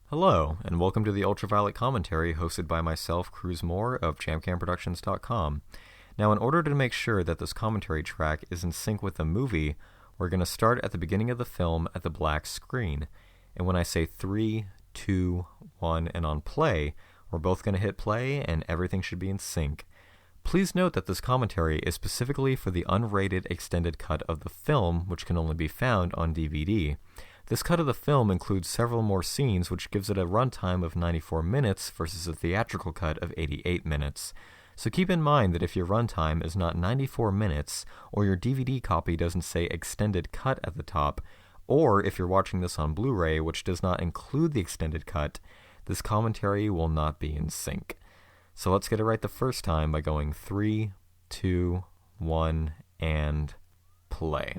Hello, and welcome to the UltraViolet commentary hosted by myself, Cruz Moore of JamCamProductions.com. Now, in order to make sure that this commentary track is in sync with the movie, we're going to start at the beginning of the film at the black screen. And when I say 3, 2, 1, and on play, we're both going to hit play and everything should be in sync. Please note that this commentary is specifically for the unrated extended cut of the film, which can only be found on DVD. This cut of the film includes several more scenes, which gives it a runtime of 94 minutes versus a theatrical cut of 88 minutes. So keep in mind that if your runtime is not 94 minutes, or your DVD copy doesn't say extended cut at the top, or if you're watching this on Blu-ray, which does not include the extended cut, this commentary will not be in sync. So let's get it right the first time by going 3, 2, 1, and play.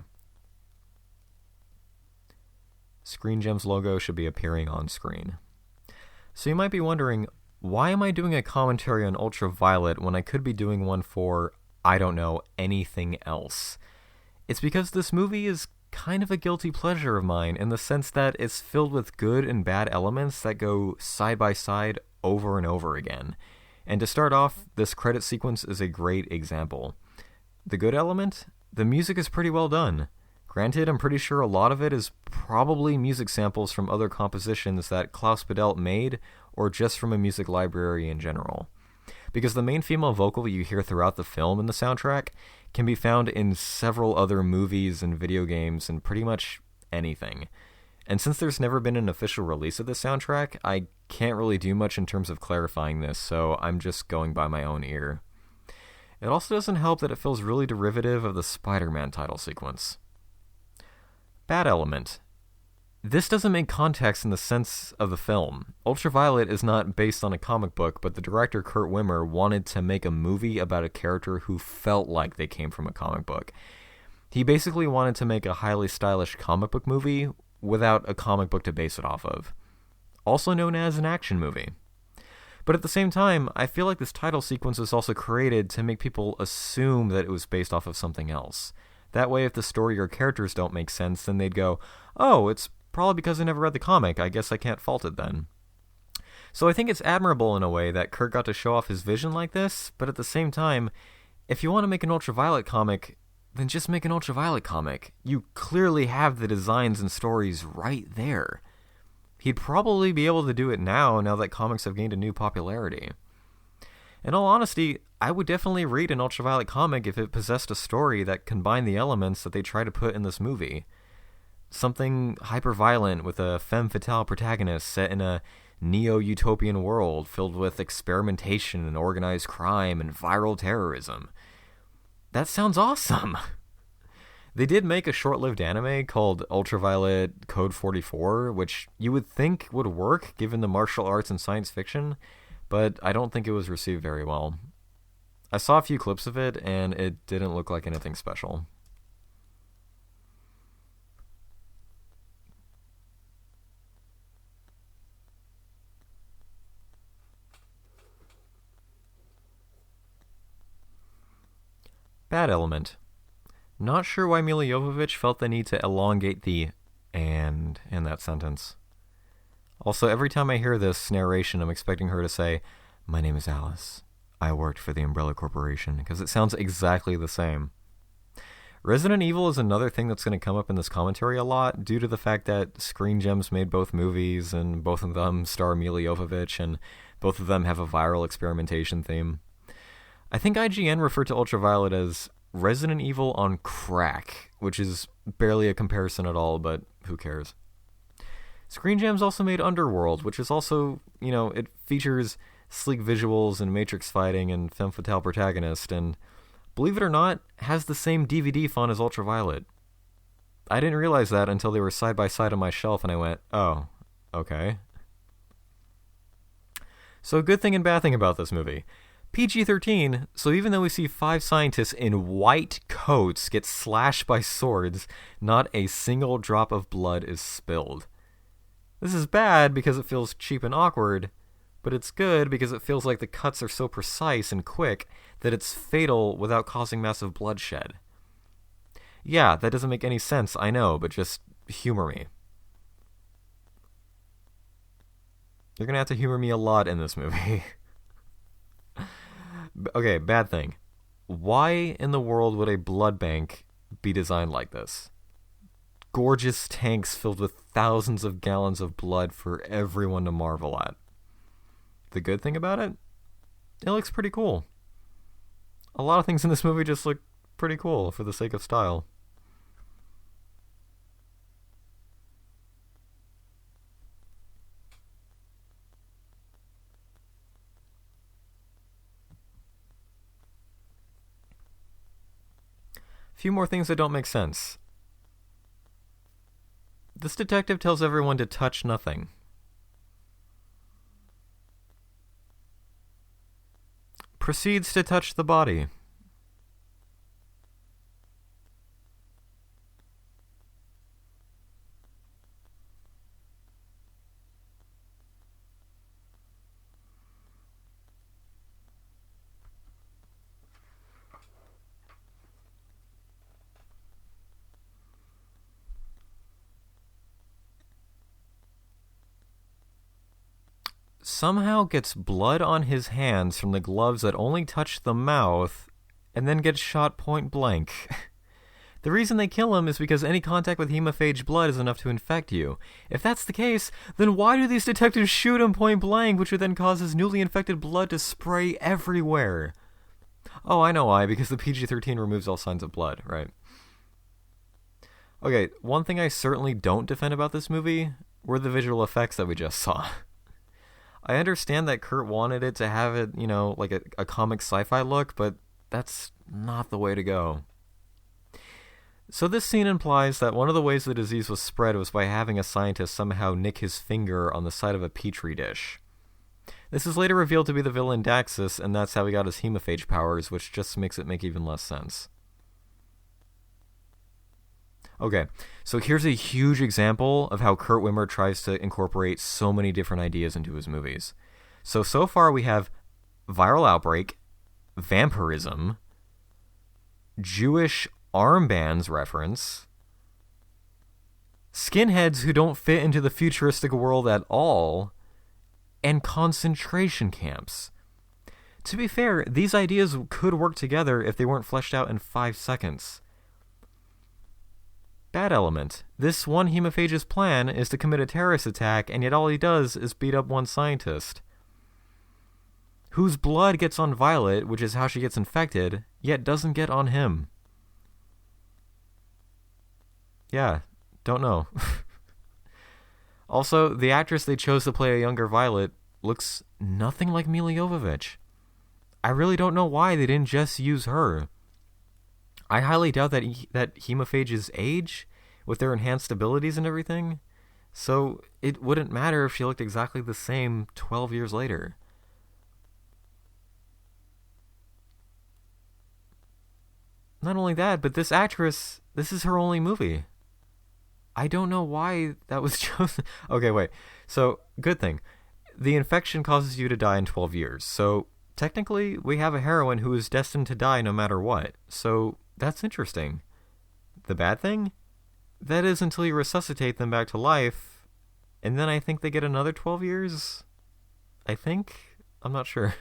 Screen Gems logo should be appearing on screen. So you might be wondering, why am I doing a commentary on UltraViolet when I could be doing one for, I don't know, anything else? It's because this movie is kind of a guilty pleasure of mine in the sense that it's filled with good and bad elements that go side by side over and over again. And to start off, this credit sequence is a great example. The good element? The music is pretty well done. Granted, I'm pretty sure a lot of it is probably music samples from other compositions that Klaus Badelt made, or just from a music library in general. Because the main female vocal you hear throughout the film in the soundtrack can be found in several other movies and video games and pretty much anything. And since there's never been an official release of the soundtrack, I can't really do much in terms of clarifying this, so I'm just going by my own ear. It also doesn't help that it feels really derivative of the Spider-Man title sequence. Bad element. This doesn't make context in the sense of the film. UltraViolet is not based on a comic book, but the director Kurt Wimmer wanted to make a movie about a character who felt like they came from a comic book. He basically wanted to make a highly stylish comic book movie without a comic book to base it off of. Also known as an action movie. But at the same time, I feel like this title sequence is also created to make people assume that it was based off of something else. That way, if the story or characters don't make sense, then they'd go, oh, it's probably because I never read the comic, I guess I can't fault it then. So I think it's admirable in a way that Kurt got to show off his vision like this, but at the same time, if you want to make an UltraViolet comic, then just make an UltraViolet comic. You clearly have the designs and stories right there. He'd probably be able to do it now that comics have gained a new popularity. In all honesty, I would definitely read an UltraViolet comic if it possessed a story that combined the elements that they try to put in this movie. Something hyper-violent with a femme fatale protagonist set in a neo-utopian world filled with experimentation and organized crime and viral terrorism. That sounds awesome! They did make a short-lived anime called UltraViolet Code 44, which you would think would work given the martial arts and science fiction, but I don't think it was received very well. I saw a few clips of it, and it didn't look like anything special. Bad element. Not sure why Milla Jovovich felt the need to elongate the "and" in that sentence. Also, every time I hear this narration, I'm expecting her to say, "My name is Alice. I worked for the Umbrella Corporation," because it sounds exactly the same. Resident Evil is another thing that's going to come up in this commentary a lot, due to the fact that Screen Gems made both movies, and both of them star Milla Jovovich, and both of them have a viral experimentation theme. I think IGN referred to UltraViolet as Resident Evil on crack, which is barely a comparison at all, but who cares. Screen Gems also made Underworld, which is also, it features sleek visuals and matrix fighting and femme fatale protagonist, and believe it or not, has the same DVD font as UltraViolet. I didn't realize that until they were side by side on my shelf, and I went, oh, okay. So good thing and bad thing about this movie. PG-13, so even though we see 5 scientists in white coats get slashed by swords, not a single drop of blood is spilled. This is bad because it feels cheap and awkward, but it's good because it feels like the cuts are so precise and quick that it's fatal without causing massive bloodshed. Yeah, that doesn't make any sense, I know, but just humor me. You're going to have to humor me a lot in this movie. Okay, bad thing. Why in the world would a blood bank be designed like this? Gorgeous tanks filled with thousands of gallons of blood for everyone to marvel at. The good thing about it? It looks pretty cool. A lot of things in this movie just look pretty cool for the sake of style. A few more things that don't make sense. This detective tells everyone to touch nothing. Proceeds to touch the body. Somehow gets blood on his hands from the gloves that only touch the mouth, and then gets shot point blank. The reason they kill him is because any contact with hemophage blood is enough to infect you. If that's the case, then why do these detectives shoot him point blank, which would then cause his newly infected blood to spray everywhere? Oh, I know why, because the PG-13 removes all signs of blood, right? Okay, one thing I certainly don't defend about this movie were the visual effects that we just saw. I understand that Kurt wanted it to have it, like a comic sci-fi look, but that's not the way to go. So this scene implies that one of the ways the disease was spread was by having a scientist somehow nick his finger on the side of a petri dish. This is later revealed to be the villain Daxus, and that's how he got his hemophage powers, which just makes it make even less sense. Okay, so here's a huge example of how Kurt Wimmer tries to incorporate so many different ideas into his movies. So far we have viral outbreak, vampirism, Jewish armbands reference, skinheads who don't fit into the futuristic world at all, and concentration camps. To be fair, these ideas could work together if they weren't fleshed out in 5 seconds. Bad element. This one hemophage's plan is to commit a terrorist attack, and yet all he does is beat up one scientist, whose blood gets on Violet, which is how she gets infected, yet doesn't get on him. Yeah, don't know. Also, the actress they chose to play a younger Violet looks nothing like Milla Jovovich. I really don't know why they didn't just use her. I highly doubt that hemophages age with their enhanced abilities and everything, so it wouldn't matter if she looked exactly the same 12 years later. Not only that, but this actress, this is her only movie. I don't know why that was chosen. Okay, wait. So, good thing. The infection causes you to die in 12 years, so technically we have a heroine who is destined to die no matter what, so that's interesting. The bad thing? That is until you resuscitate them back to life, and then I think they get another 12 years? I think? I'm not sure.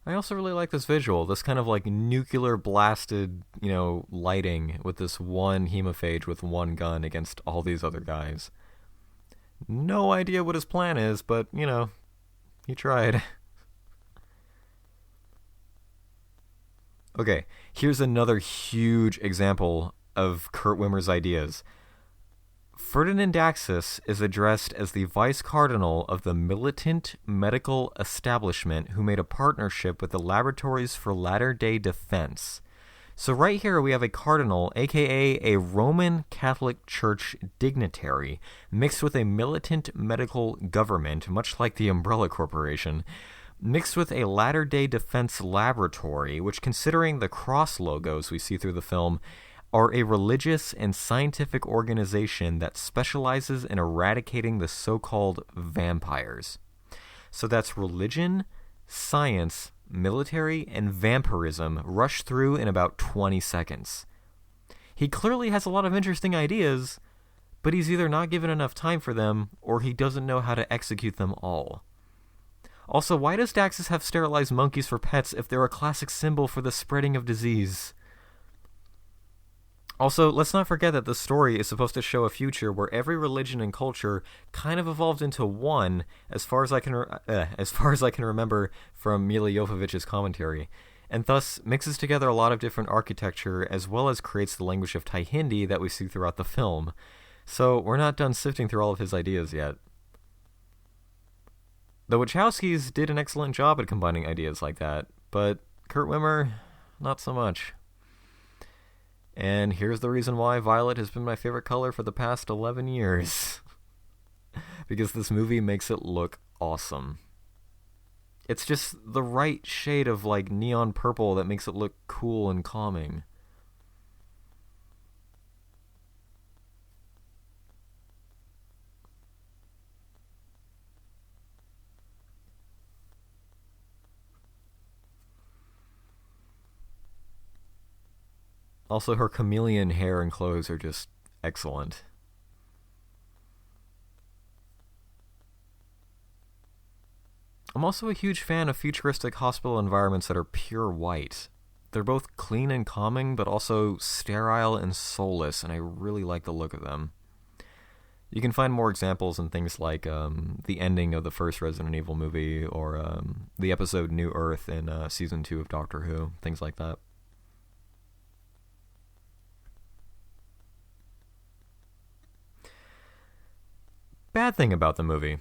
I also really like this visual, this kind of like nuclear blasted, lighting with this one hemophage with one gun against all these other guys. No idea what his plan is, but, he tried. Okay, here's another huge example of Kurt Wimmer's ideas. Ferdinand Daxus is addressed as the vice cardinal of the militant medical establishment who made a partnership with the Laboratories for Latter-day Defense. So right here we have a cardinal, aka a Roman Catholic Church dignitary, mixed with a militant medical government, much like the Umbrella Corporation. mixed with a latter-day defense laboratory, which, considering the cross logos we see through the film, are a religious and scientific organization that specializes in eradicating the so-called vampires. So that's religion, science, military, and vampirism rushed through in about 20 seconds. He clearly has a lot of interesting ideas, but he's either not given enough time for them, or he doesn't know how to execute them all. Also, why does Daxus have sterilized monkeys for pets if they're a classic symbol for the spreading of disease? Also, let's not forget that the story is supposed to show a future where every religion and culture kind of evolved into one, as far as I can remember from Mila Jovovich's commentary, and thus mixes together a lot of different architecture as well as creates the language of Thai Hindi that we see throughout the film. So we're not done sifting through all of his ideas yet. The Wachowskis did an excellent job at combining ideas like that, but Kurt Wimmer, not so much. And here's the reason why violet has been my favorite color for the past 11 years. Because this movie makes it look awesome. It's just the right shade of like neon purple that makes it look cool and calming. Also, her chameleon hair and clothes are just excellent. I'm also a huge fan of futuristic hospital environments that are pure white. They're both clean and calming, but also sterile and soulless, and I really like the look of them. You can find more examples in things like the ending of the first Resident Evil movie, or the episode New Earth in Season 2 of Doctor Who, things like that. Bad thing about the movie.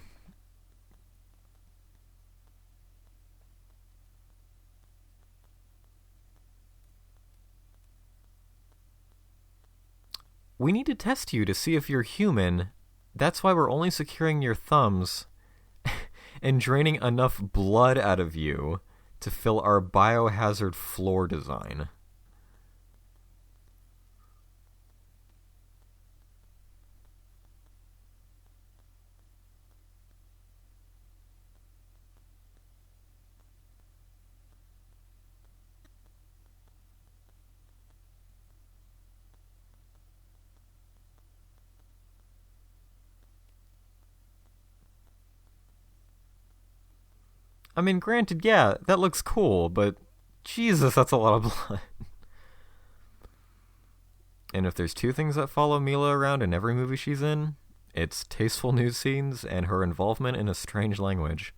We need to test you to see if you're human. That's why we're only securing your thumbs and draining enough blood out of you to fill our biohazard floor design. I mean, granted, yeah, that looks cool, but Jesus, that's a lot of blood. And if there's two things that follow Mila around in every movie she's in, it's tasteful nude scenes and her involvement in a strange language.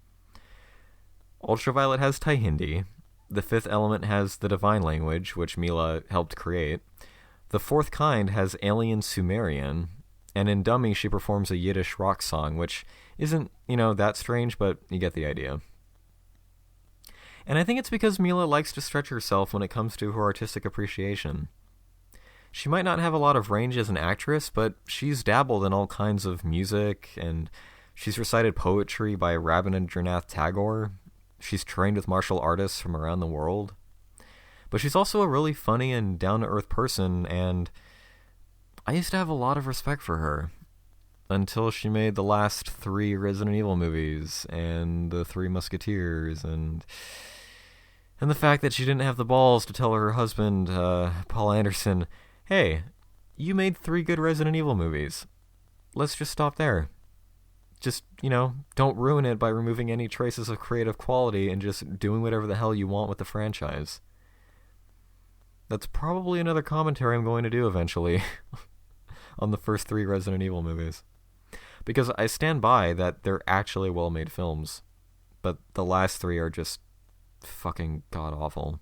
UltraViolet has Thai Hindi. The Fifth Element has the Divine Language, which Mila helped create. The Fourth Kind has Alien Sumerian. And in Dummy, she performs a Yiddish rock song, which isn't, that strange, but you get the idea. And I think it's because Mila likes to stretch herself when it comes to her artistic appreciation. She might not have a lot of range as an actress, but she's dabbled in all kinds of music, and she's recited poetry by Rabindranath Tagore. She's trained with martial artists from around the world. But she's also a really funny and down-to-earth person, and I used to have a lot of respect for her. Until she made the last 3 Resident Evil movies, and the 3 Musketeers, and the fact that she didn't have the balls to tell her husband, Paul Anderson, hey, you made 3 good Resident Evil movies. Let's just stop there. Just, don't ruin it by removing any traces of creative quality and just doing whatever the hell you want with the franchise. That's probably another commentary I'm going to do eventually on the first 3 Resident Evil movies. Because I stand by that they're actually well-made films, but the last 3 are just fucking god-awful.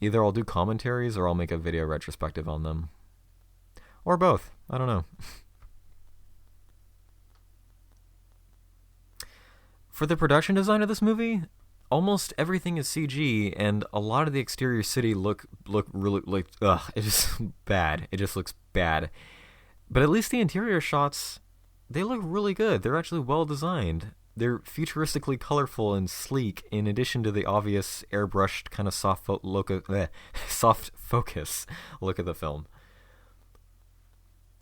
Either I'll do commentaries or I'll make a video retrospective on them. Or both. I don't know. For the production design of this movie, almost everything is CG, and a lot of the exterior city look really like it's just bad. It just looks bad. But at least the interior shots, they look really good. They're actually well designed. They're futuristically colorful and sleek, in addition to the obvious airbrushed kind of soft focus look of the film.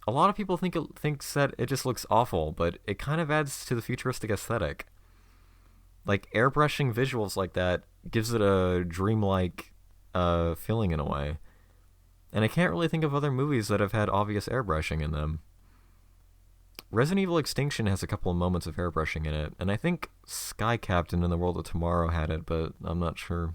A lot of people thinks that it just looks awful, but it kind of adds to the futuristic aesthetic. Like, airbrushing visuals like that gives it a dreamlike feeling in a way. And I can't really think of other movies that have had obvious airbrushing in them. Resident Evil Extinction has a couple of moments of airbrushing in it, and I think Sky Captain in the World of Tomorrow had it, but I'm not sure.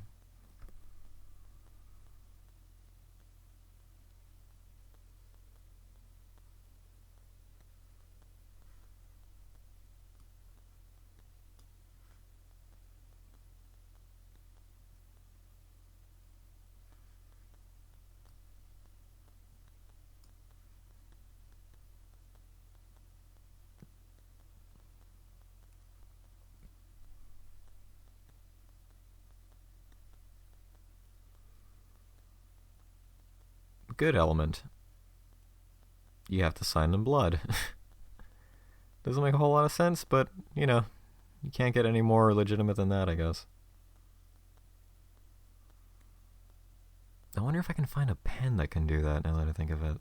Good element. You have to sign in blood. Doesn't make a whole lot of sense, but, you know, you can't get any more legitimate than that, I guess. I wonder if I can find a pen that can do that, now that I think of it.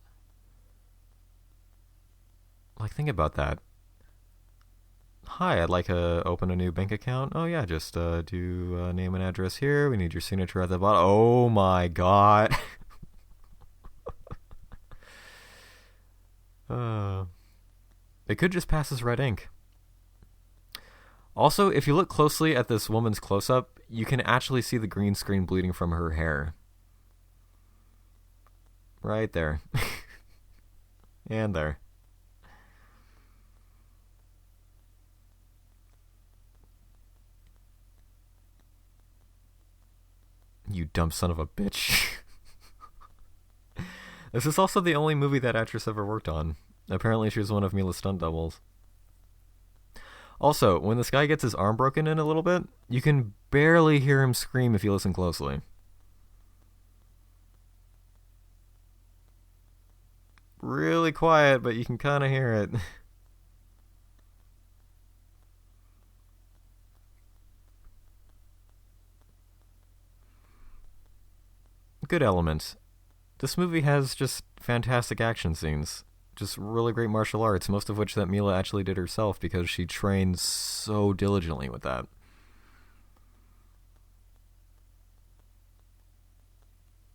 Like, think about that. Hi, I'd like to open a new bank account. Oh, yeah, just do name and address here. We need your signature at the bottom. Oh, my God. It could just pass as red ink. Also, if you look closely at this woman's close-up, you can actually see the green screen bleeding from her hair. Right there. And there. You dumb son of a bitch. This is also the only movie that actress ever worked on. Apparently she was one of Mila's stunt doubles. Also, when this guy gets his arm broken in a little bit, you can barely hear him scream if you listen closely. Really quiet, but you can kind of hear it. Good elements. This movie has just fantastic action scenes. Just really great martial arts, most of which that Mila actually did herself because she trained so diligently with that.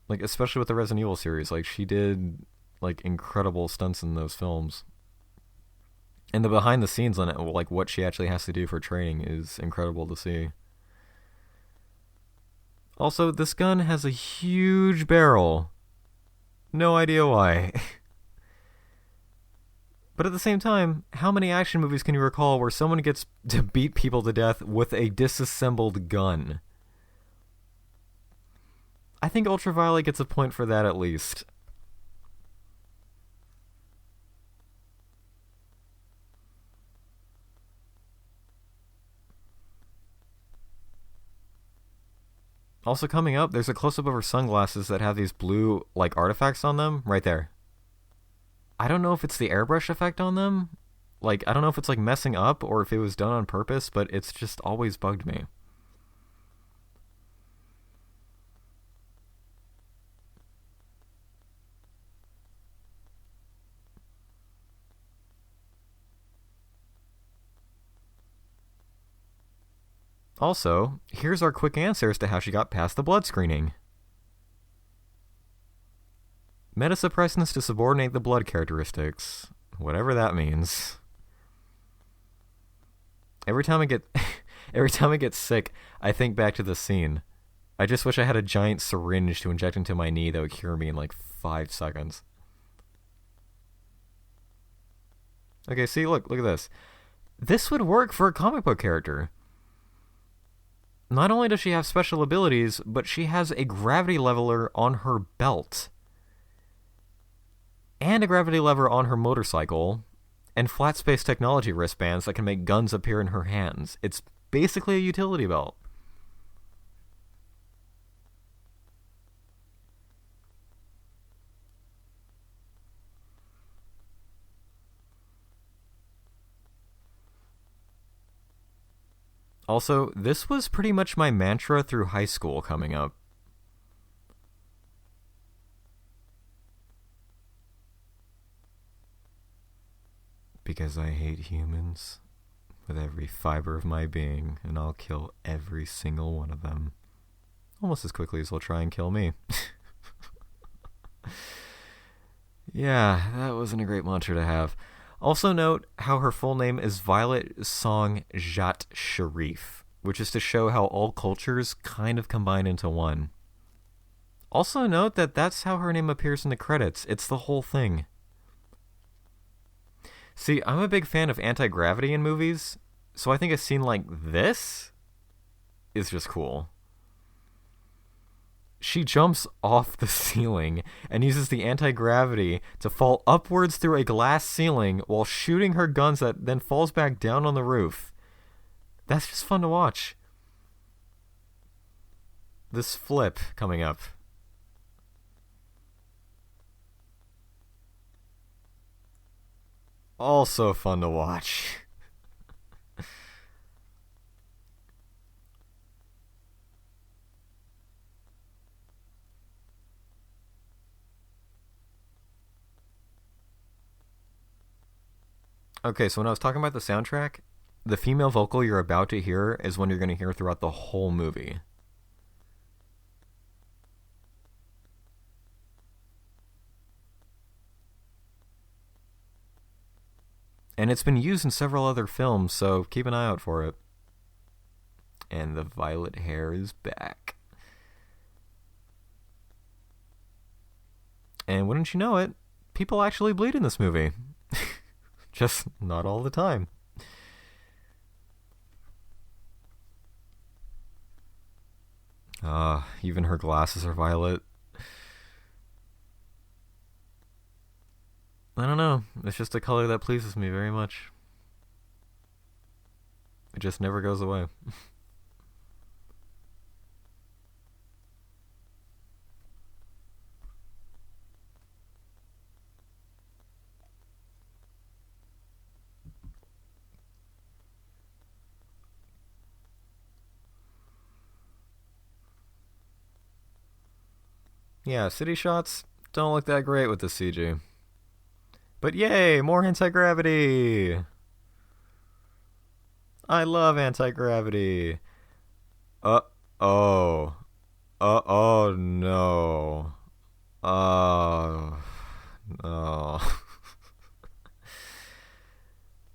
Like, especially with the Resident Evil series, like, she did, like, incredible stunts in those films. And the behind the scenes on it, like, what she actually has to do for training is incredible to see. Also, this gun has a huge barrel. No idea why. But at the same time, how many action movies can you recall where someone gets to beat people to death with a disassembled gun? I think UltraViolet gets a point for that at least. Also coming up, there's a close-up of her sunglasses that have these blue, like, artifacts on them. Right there. I don't know if it's the airbrush effect on them. Like, I don't know if it's, like, messing up or if it was done on purpose, but it's just always bugged me. Also, here's our quick answer as to how she got past the blood screening. Metasuppressants to subordinate the blood characteristics. Whatever that means. Every time I get sick, I think back to this scene. I just wish I had a giant syringe to inject into my knee that would cure me in like 5 seconds. Okay, see, look at this. This would work for a comic book character. Not only does she have special abilities, but she has a gravity leveler on her belt. And a gravity lever on her motorcycle. And flat space technology wristbands that can make guns appear in her hands. It's basically a utility belt. Also, this was pretty much my mantra through high school coming up. Because I hate humans with every fiber of my being, and I'll kill every single one of them. Almost as quickly as they'll try and kill me. Yeah, that wasn't a great mantra to have. Also note how her full name is Violet Song Jat Sharif, which is to show how all cultures kind of combine into one. Also note that that's how her name appears in the credits. It's the whole thing. See, I'm a big fan of anti-gravity in movies, so I think a scene like this is just cool. She jumps off the ceiling and uses the anti-gravity to fall upwards through a glass ceiling while shooting her guns that then falls back down on the roof. That's just fun to watch. This flip coming up. Also fun to watch. Okay, so when I was talking about the soundtrack, the female vocal you're about to hear is one you're going to hear throughout the whole movie. And it's been used in several other films, so keep an eye out for it. And the violet hair is back. And wouldn't you know it, people actually bleed in this movie. Just not all the time. Even her glasses are violet. I don't know. It's just a color that pleases me very much. It just never goes away. Yeah, city shots don't look that great with the CG. But yay, more anti-gravity! I love anti-gravity. Uh-oh. Uh-oh, no. No.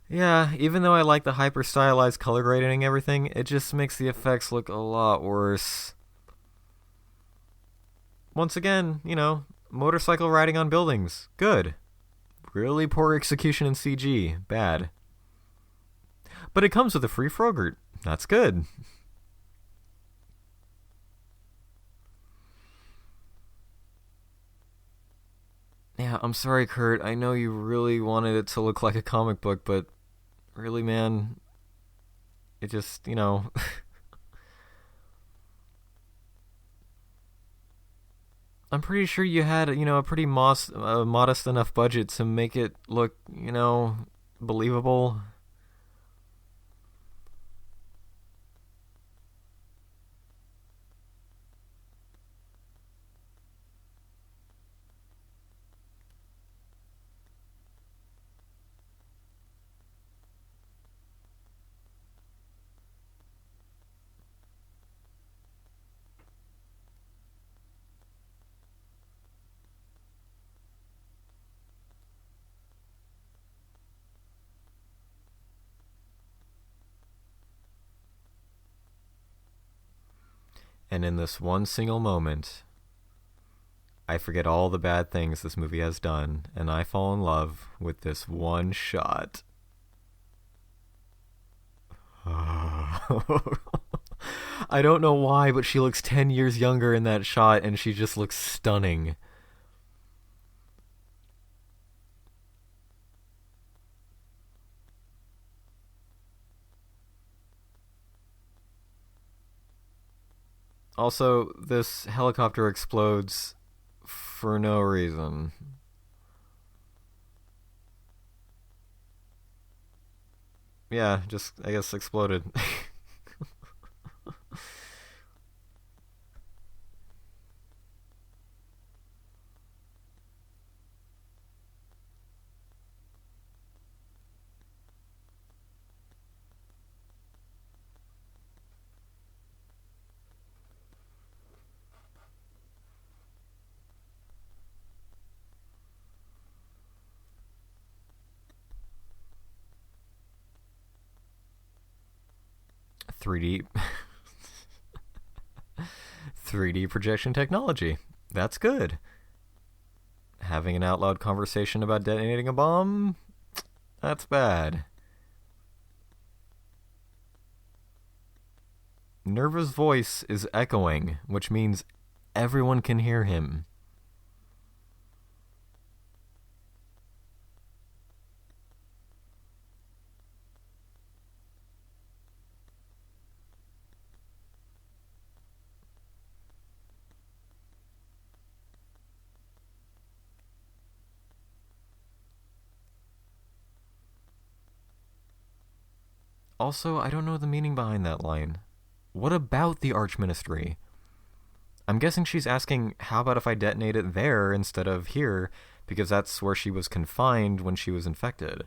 Yeah, even though I like the hyper-stylized color grading and everything, it just makes the effects look a lot worse. Once again, motorcycle riding on buildings. Good. Really poor execution in CG. Bad. But it comes with a free Frogurt. That's good. Yeah, I'm sorry, Kurt. I know you really wanted it to look like a comic book, but really, man, it just, I'm pretty sure you had, a pretty modest enough budget to make it look, believable. And in this one single moment, I forget all the bad things this movie has done, and I fall in love with this one shot. I don't know why, but she looks 10 years younger in that shot, and she just looks stunning. Also, this helicopter explodes for no reason. Yeah, just, I guess, exploded. 3D 3D projection technology. That's good. Having an out loud conversation about detonating a bomb? That's bad. Nerva's voice is echoing, which means everyone can hear him. Also, I don't know the meaning behind that line. What about the Archministry? I'm guessing she's asking, how about if I detonate it there instead of here, because that's where she was confined when she was infected.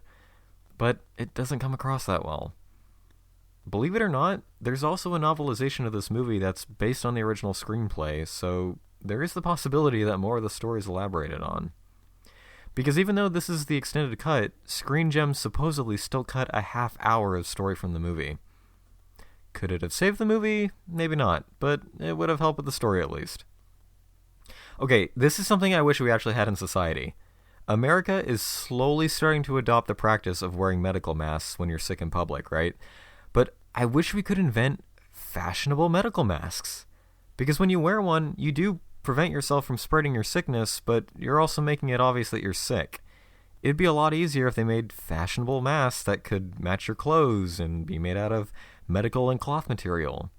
But it doesn't come across that well. Believe it or not, there's also a novelization of this movie that's based on the original screenplay, so there is the possibility that more of the story is elaborated on. Because even though this is the extended cut, Screen Gems supposedly still cut a half hour of story from the movie. Could it have saved the movie? Maybe not, but it would have helped with the story at least. Okay, this is something I wish we actually had in society. America is slowly starting to adopt the practice of wearing medical masks when you're sick in public, right? But I wish we could invent fashionable medical masks. Because when you wear one, you do prevent yourself from spreading your sickness, but you're also making it obvious that you're sick. It'd be a lot easier if they made fashionable masks that could match your clothes and be made out of medical and cloth material.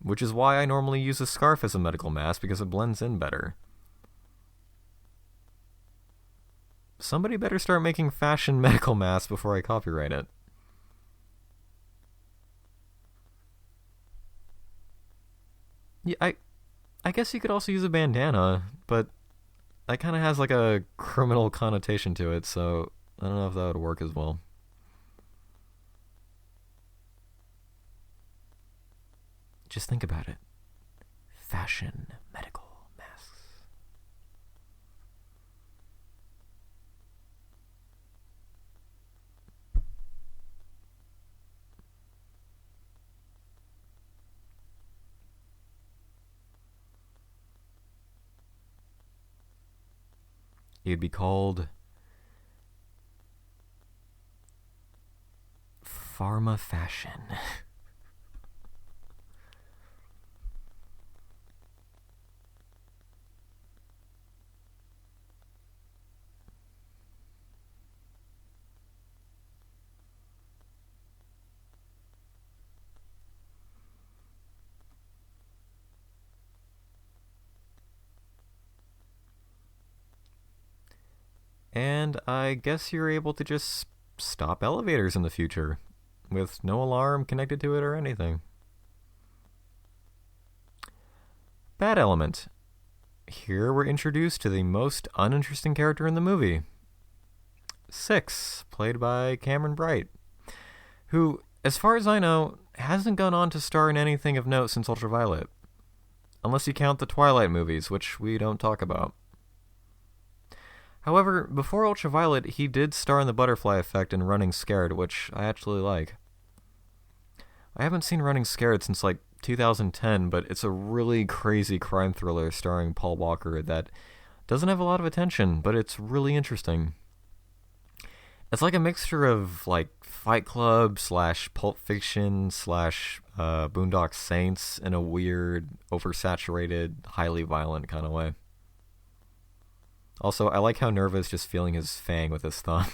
Which is why I normally use a scarf as a medical mask, because it blends in better. Somebody better start making fashion medical masks before I copyright it. Yeah, I guess you could also use a bandana, but that kind of has like a criminal connotation to it, so I don't know if that would work as well. Just think about it. Fashion medical masks. You'd be called Pharma Fashion. And I guess you're able to just stop elevators in the future with no alarm connected to it or anything. Bad element. Here we're introduced to the most uninteresting character in the movie. Six, played by Cameron Bright, who, as far as I know, hasn't gone on to star in anything of note since UltraViolet. Unless you count the Twilight movies, which we don't talk about. However, before UltraViolet, he did star in The Butterfly Effect and Running Scared, which I actually like. I haven't seen Running Scared since like 2010, but it's a really crazy crime thriller starring Paul Walker that doesn't have a lot of attention, but it's really interesting. It's like a mixture of like Fight Club / Pulp Fiction / Boondock Saints in a weird, oversaturated, highly violent kind of way. Also, I like how Nerva is just feeling his fang with his thumb.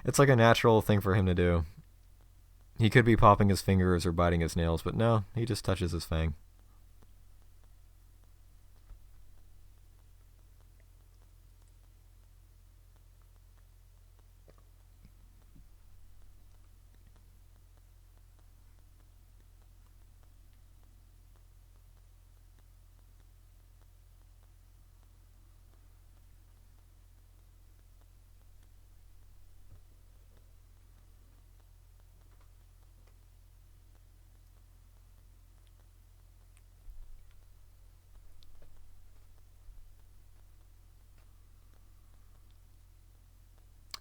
It's like a natural thing for him to do. He could be popping his fingers or biting his nails, but no, he just touches his fang.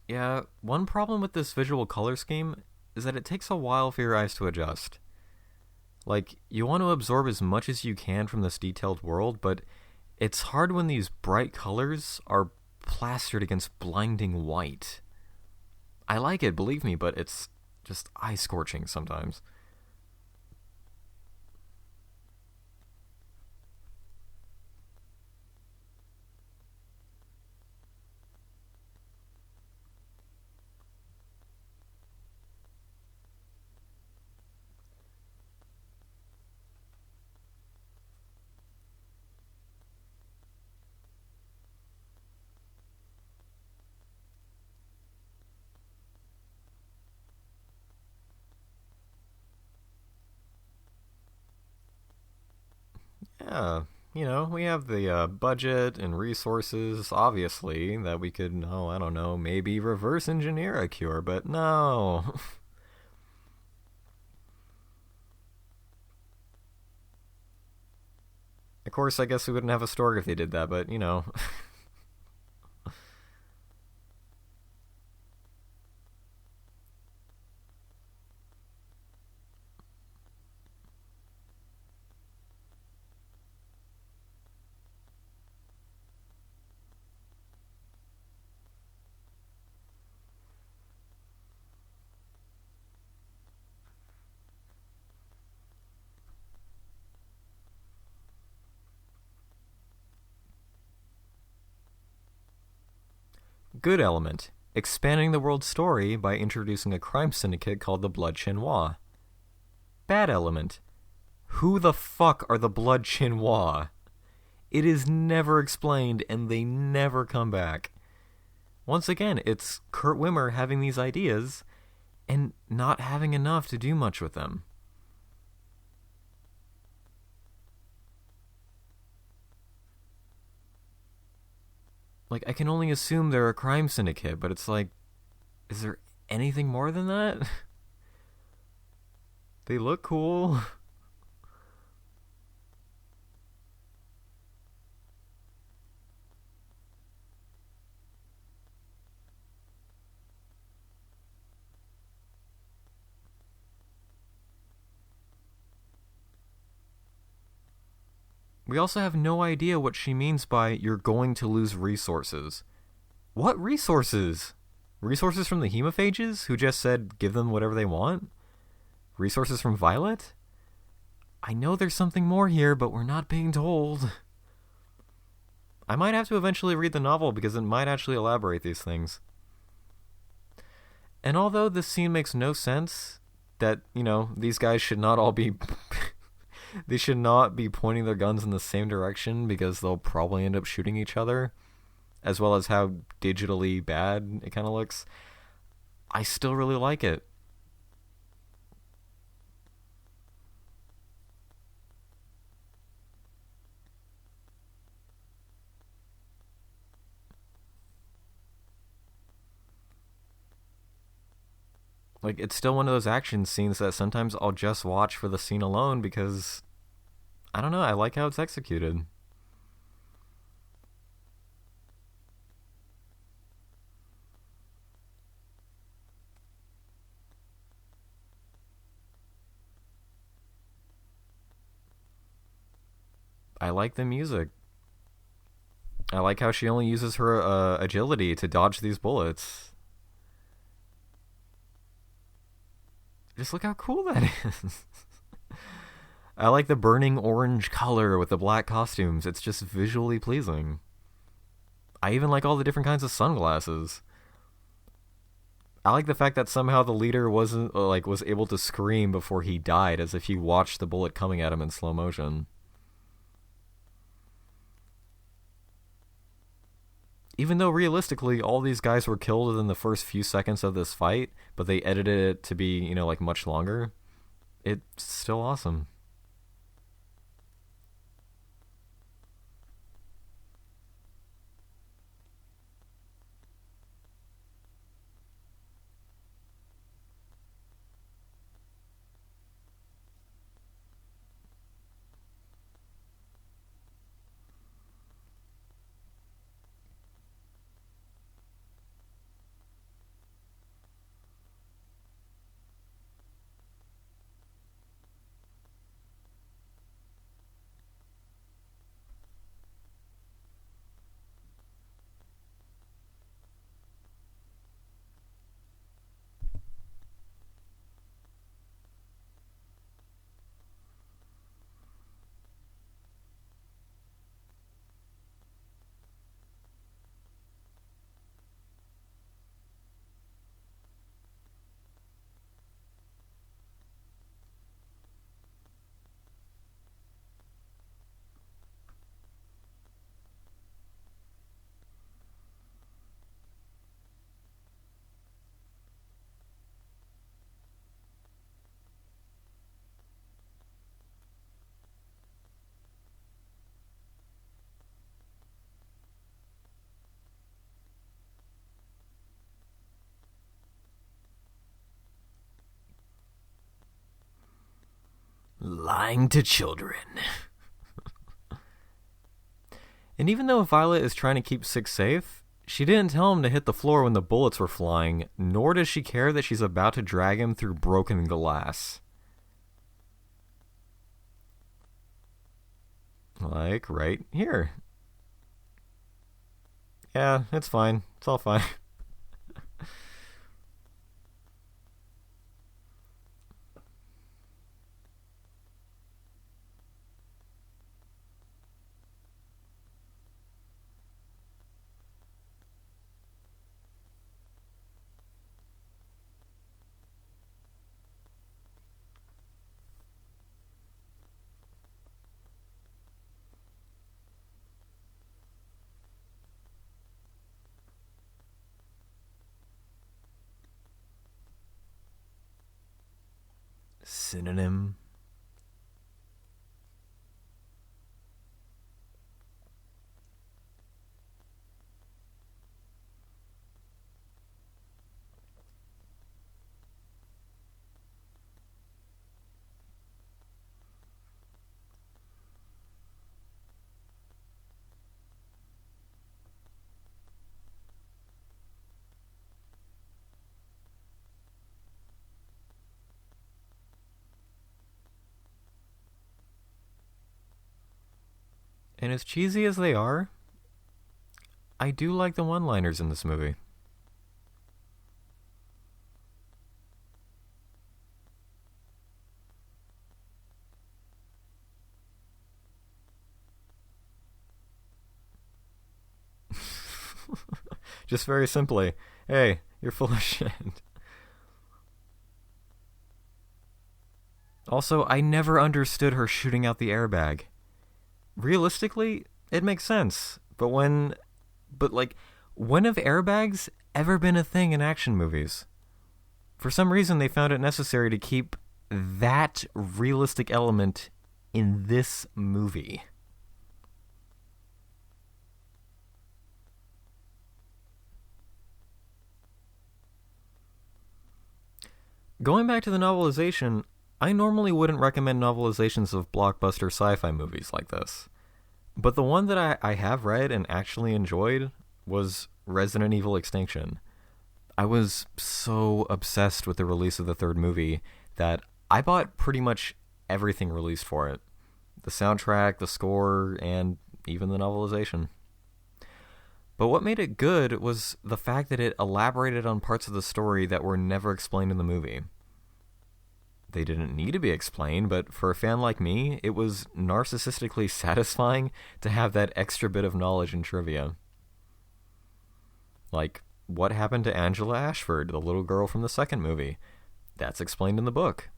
Yeah, one problem with this visual color scheme is that it takes a while for your eyes to adjust. Like, you want to absorb as much as you can from this detailed world, but it's hard when these bright colors are plastered against blinding white. I like it, believe me, but it's just eye-scorching sometimes. Yeah, we have the budget and resources, obviously, that we could, oh, I don't know, maybe reverse engineer a cure, but no. Of course, I guess we wouldn't have a store if they did that, but. Good element. Expanding the world's story by introducing a crime syndicate called the Blood Chinois. Bad element. Who the fuck are the Blood Chinois? It is never explained and they never come back. Once again, it's Kurt Wimmer having these ideas and not having enough to do much with them. Like, I can only assume they're a crime syndicate, but it's like, is there anything more than that? They look cool. We also have no idea what she means by you're going to lose resources. What resources? Resources from the hemophages who just said give them whatever they want? Resources from Violet? I know there's something more here, but we're not being told. I might have to eventually read the novel because it might actually elaborate these things. And although this scene makes no sense, that, these guys should not all be they should not be pointing their guns in the same direction because they'll probably end up shooting each other, as well as how digitally bad it kind of looks. I still really like it. Like, it's still one of those action scenes that sometimes I'll just watch for the scene alone because, I don't know, I like how it's executed. I like the music. I like how she only uses her agility to dodge these bullets. Just look how cool that is. I like the burning orange color with the black costumes. It's just visually pleasing. I even like all the different kinds of sunglasses. I like the fact that somehow the leader wasn't was able to scream before he died, as if he watched the bullet coming at him in slow motion. Even though realistically all these guys were killed within the first few seconds of this fight, but they edited it to be, much longer, it's still awesome. lying to children. And even though Violet is trying to keep Six safe, she didn't tell him to hit the floor when the bullets were flying, nor does she care that she's about to drag him through broken glass. Like, right here. Yeah, it's fine. It's all fine. Synonym. And as cheesy as they are, I do like the one-liners in this movie. Just very simply, hey, you're full of shit. Also, I never understood her shooting out the airbag. Realistically, it makes sense. But when have airbags ever been a thing in action movies? For some reason, they found it necessary to keep that realistic element in this movie. Going back to the novelization, I normally wouldn't recommend novelizations of blockbuster sci-fi movies like this. But the one that I have read and actually enjoyed was Resident Evil Extinction. I was so obsessed with the release of the third movie that I bought pretty much everything released for it. The soundtrack, the score, and even the novelization. But what made it good was the fact that it elaborated on parts of the story that were never explained in the movie. They didn't need to be explained, but for a fan like me, it was narcissistically satisfying to have that extra bit of knowledge and trivia. Like, what happened to Angela Ashford, the little girl from the second movie? That's explained in the book.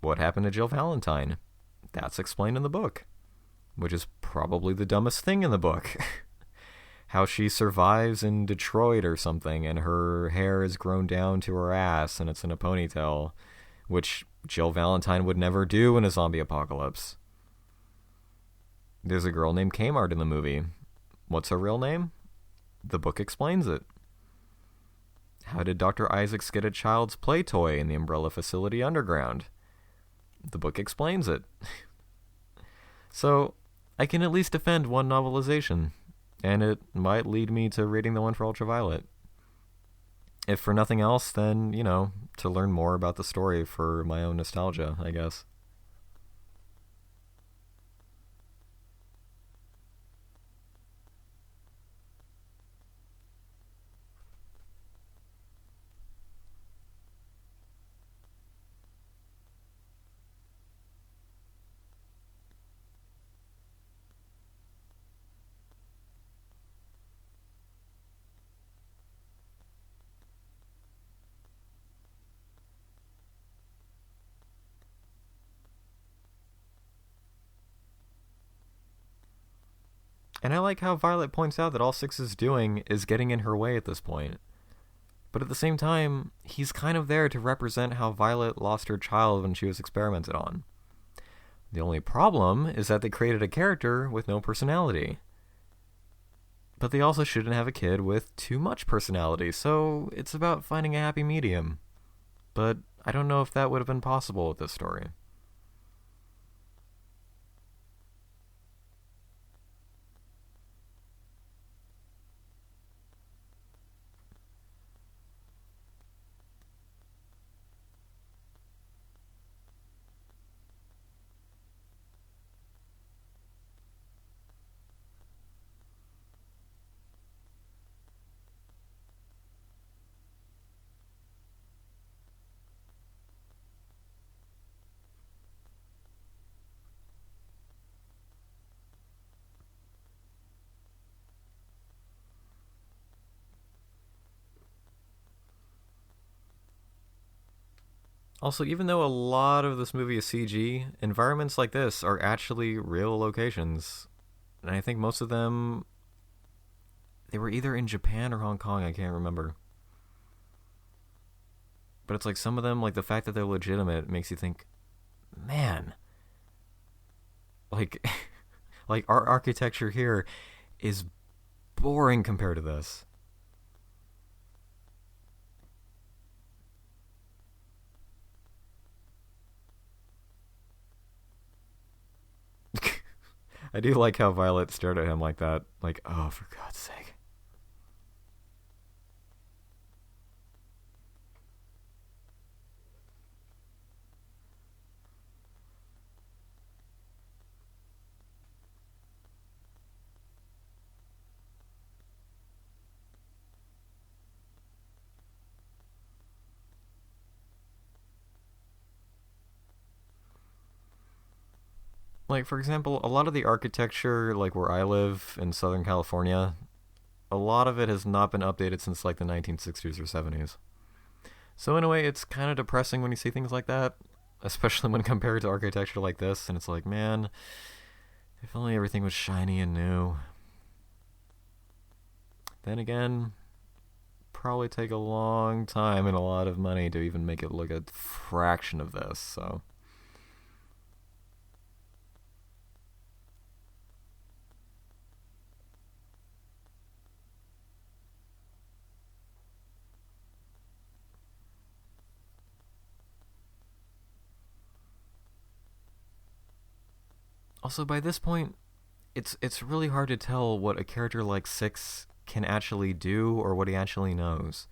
What happened to Jill Valentine? That's explained in the book. Which is probably the dumbest thing in the book. How she survives in Detroit or something, and her hair is grown down to her ass, and it's in a ponytail, which Jill Valentine would never do in a zombie apocalypse. There's a girl named Kmart in the movie. What's her real name? The book explains it. How did Dr. Isaacs get a child's play toy in the Umbrella facility underground? The book explains it. So, I can at least defend one novelization, and it might lead me to reading the one for UltraViolet. If for nothing else, then, to learn more about the story for my own nostalgia, I guess. And I like how Violet points out that all Six is doing is getting in her way at this point. But at the same time, he's kind of there to represent how Violet lost her child when she was experimented on. The only problem is that they created a character with no personality. But they also shouldn't have a kid with too much personality, so it's about finding a happy medium. But I don't know if that would have been possible with this story. Also, even though a lot of this movie is CG, environments like this are actually real locations. And I think most of them, they were either in Japan or Hong Kong, I can't remember. But it's like some of them, like the fact that they're legitimate makes you think, man, like, like our architecture here is boring compared to this. I do like how Violet stared at him like that. Like, oh, for God's sake. Like, for example, a lot of the architecture, like where I live in Southern California, a lot of it has not been updated since like the 1960s or 70s. So, in a way, it's kind of depressing when you see things like that, especially when compared to architecture like this, and it's like, man, if only everything was shiny and new. Then again, probably take a long time and a lot of money to even make it look a fraction of this, so. Also, by this point, it's really hard to tell what a character like Six can actually do or what he actually knows.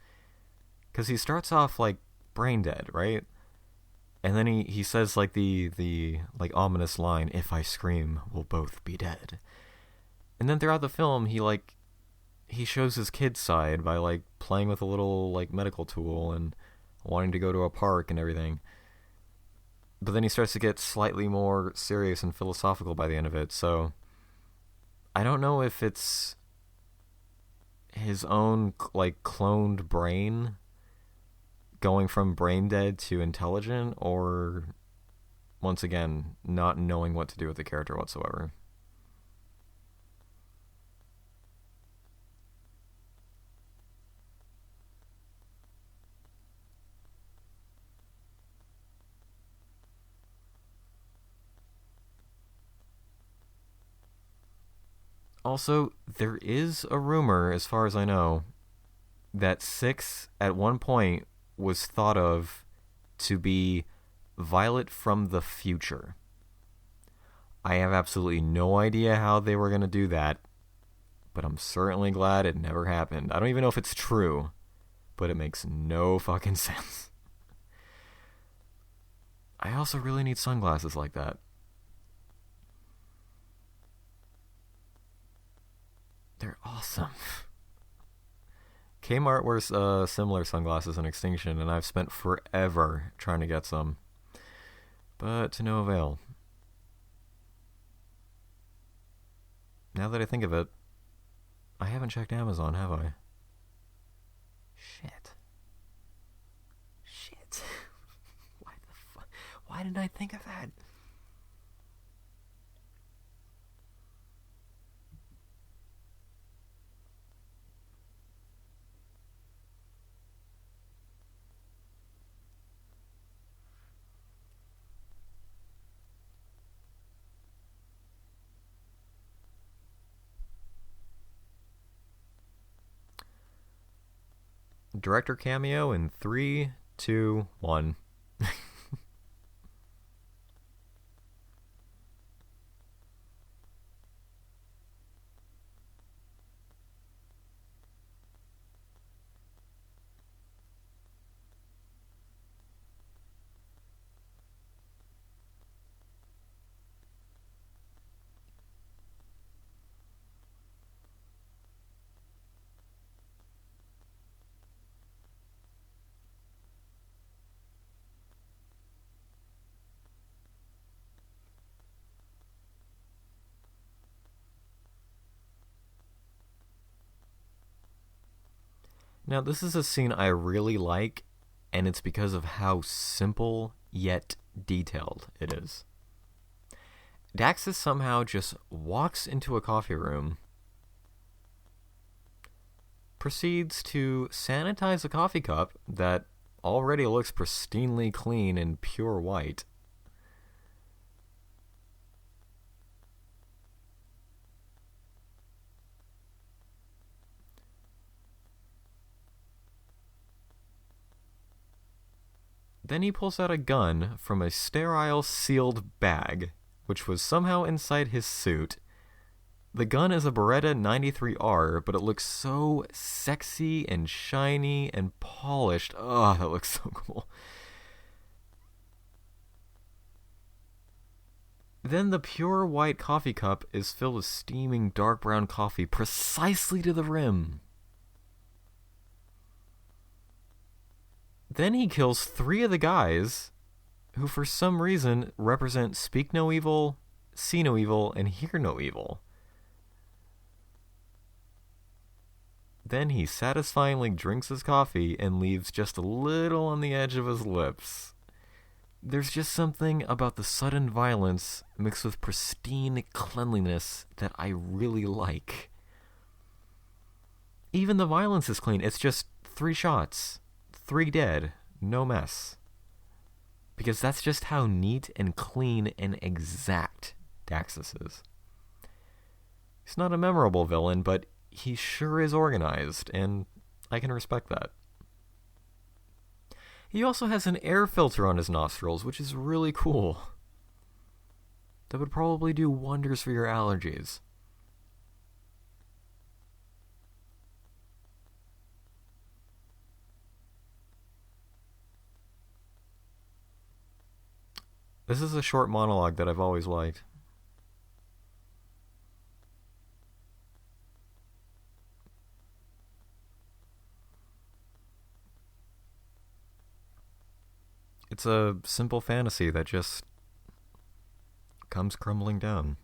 Because he starts off like brain dead, right? And then he says like the like ominous line, "If I scream, we'll both be dead." And then throughout the film, he shows his kid side by like playing with a little like medical tool and wanting to go to a park and everything. But then he starts to get slightly more serious and philosophical by the end of it. So I don't know if it's his own like cloned brain going from brain dead to intelligent, or once again not knowing what to do with the character whatsoever. Also, there is a rumor, as far as I know, that Six at one point was thought of to be Violet from the future. I have absolutely no idea how they were going to do that, but I'm certainly glad it never happened. I don't even know if it's true, but it makes no fucking sense. I also really need sunglasses like that. They're awesome. Kmart wears similar sunglasses in Extinction, and I've spent forever trying to get some, but to no avail. Now that I think of it, I haven't checked Amazon, have I? Shit. Shit. Why the fuck? Why didn't I think of that? Director cameo in 3, 2, 1. Now, this is a scene I really like, and it's because of how simple yet detailed it is. Daxus somehow just walks into a coffee room, proceeds to sanitize a coffee cup that already looks pristinely clean and pure white. Then he pulls out a gun from a sterile sealed bag, which was somehow inside his suit. The gun is a Beretta 93R, but it looks so sexy and shiny and polished. Oh, that looks so cool. Then the pure white coffee cup is filled with steaming dark brown coffee precisely to the rim. Then he kills 3 of the guys who for some reason represent speak no evil, see no evil, and hear no evil. Then he satisfyingly drinks his coffee and leaves just a little on the edge of his lips. There's just something about the sudden violence mixed with pristine cleanliness that I really like. Even the violence is clean. It's just 3 shots, 3 dead, no mess. Because that's just how neat and clean and exact Daxus is. He's not a memorable villain, but he sure is organized, and I can respect that. He also has an air filter on his nostrils, which is really cool. That would probably do wonders for your allergies. This is a short monologue that I've always liked. It's a simple fantasy that just comes crumbling down.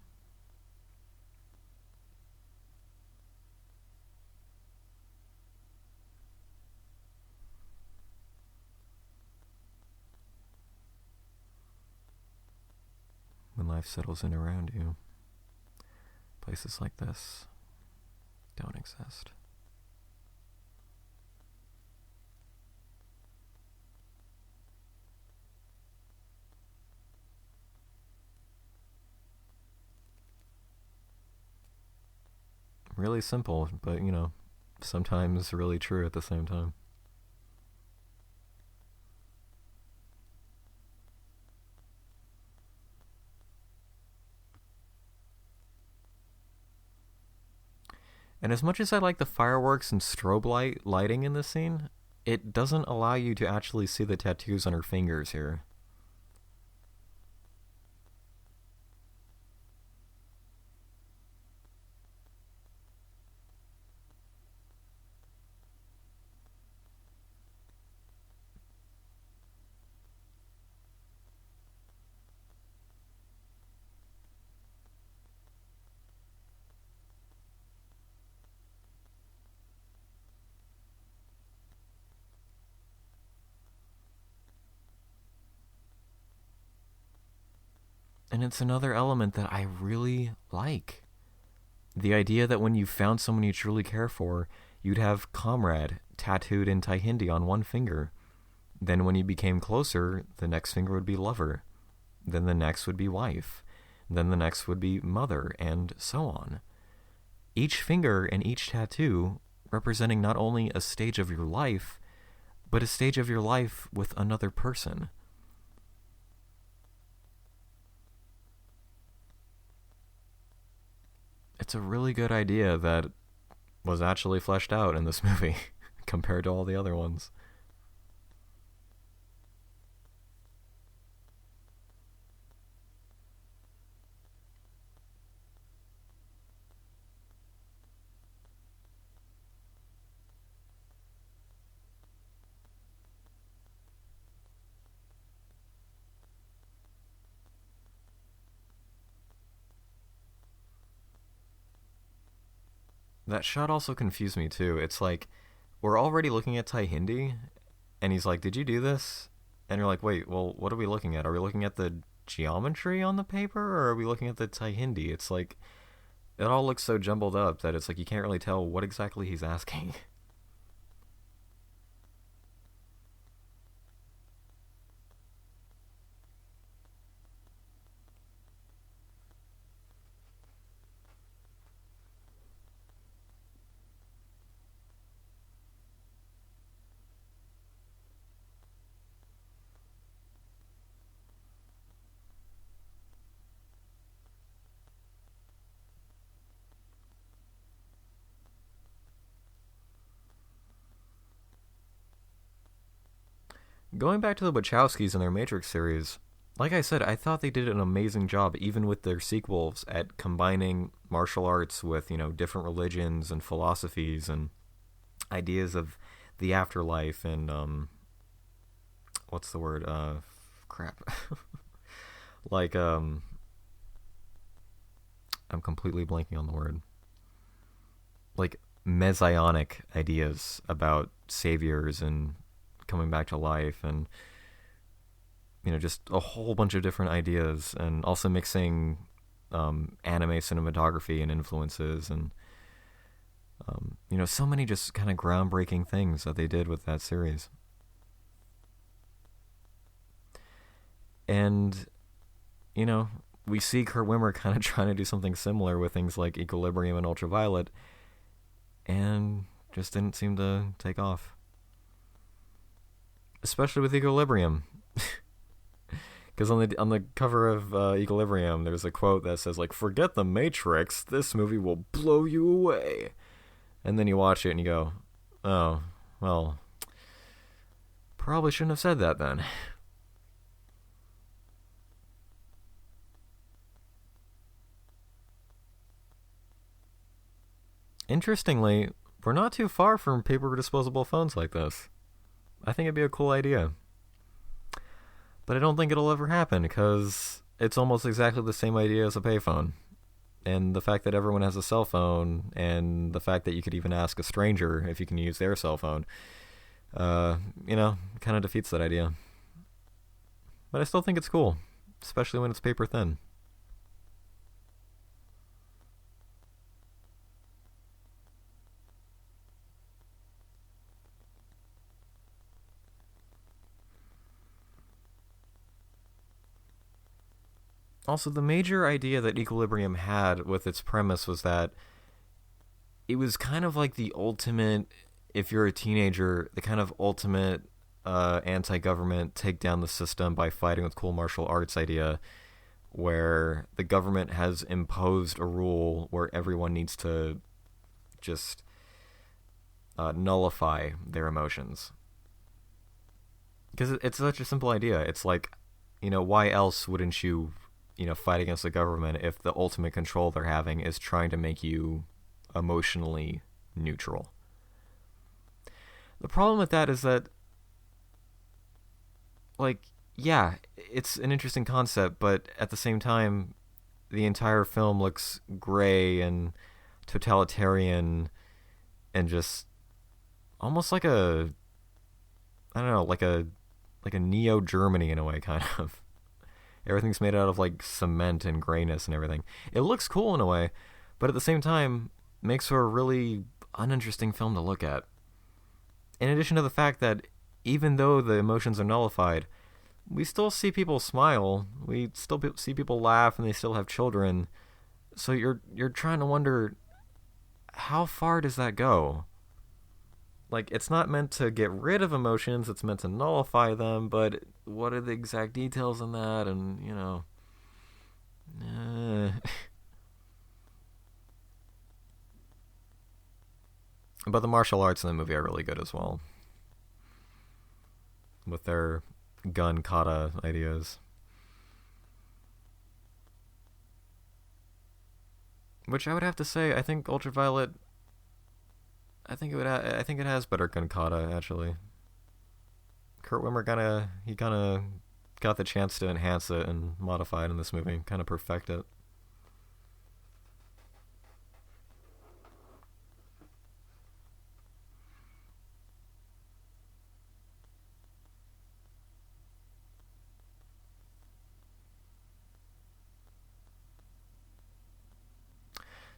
When life settles in around you, places like this don't exist. Really simple, but, sometimes really true at the same time. And as much as I like the fireworks and strobe lighting in this scene, it doesn't allow you to actually see the tattoos on her fingers here. And it's another element that I really like. The idea that when you found someone you truly care for, you'd have comrade tattooed in Thai Hindi on one finger. Then when you became closer, the next finger would be lover. Then the next would be wife. Then the next would be mother, and so on. Each finger and each tattoo representing not only a stage of your life, but a stage of your life with another person. It's a really good idea that was actually fleshed out in this movie compared to all the other ones. That shot also confused me too. It's like, we're already looking at Thai Hindi, And he's like, "Did you do this?" And you're like, "Wait, well, what are we looking at? Are we looking at the geometry on the paper, or are we looking at the Thai Hindi?" It's like it all looks so jumbled up that it's like you can't really tell what exactly he's asking. Going back to the Wachowskis and their Matrix series, like I said, I thought they did an amazing job, even with their sequels, at combining martial arts with, different religions and philosophies and ideas of the afterlife and, what's the word? Crap. like, I'm completely blanking on the word. Like, messianic ideas about saviors and coming back to life and just a whole bunch of different ideas, and also mixing anime cinematography and influences, and so many just kind of groundbreaking things that they did with that series. And we see Kurt Wimmer kind of trying to do something similar with things like Equilibrium and UltraViolet, and just didn't seem to take off. Especially with Equilibrium. Because on the cover of Equilibrium, there's a quote that says, like, "Forget the Matrix, this movie will blow you away." And then you watch it and you go, "Oh, well, probably shouldn't have said that then." Interestingly, we're not too far from paper disposable phones like this. I think it'd be a cool idea. But I don't think it'll ever happen because it's almost exactly the same idea as a payphone. And the fact that everyone has a cell phone, and the fact that you could even ask a stranger if you can use their cell phone, kind of defeats that idea. But I still think it's cool, especially when it's paper thin. Also, the major idea that Equilibrium had with its premise was that it was kind of like the ultimate, if you're a teenager, the kind of ultimate anti-government take down the system by fighting with cool martial arts idea, where the government has imposed a rule where everyone needs to just nullify their emotions. Because it's such a simple idea. It's like, why else wouldn't you fight against the government if the ultimate control they're having is trying to make you emotionally neutral? The problem with that is that, like, yeah, it's an interesting concept, but at the same time, the entire film looks gray and totalitarian and just almost like a, I don't know, like a neo Germany in a way, kind of. Everything's made out of like cement and grayness and everything. It looks cool in a way, but at the same time makes for a really uninteresting film to look at. In addition to the fact that even though the emotions are nullified, we still see people smile. We still see people laugh, and they still have children. So you're trying to wonder, how far does that go? Like, it's not meant to get rid of emotions, it's meant to nullify them, but what are the exact details in that? And, But the martial arts in the movie are really good as well, with their gun kata ideas. Which I would have to say, I think UltraViolet, I think it has better gun kata, actually. Kurt Wimmer kind of got the chance to enhance it and modify it in this movie, kind of perfect it.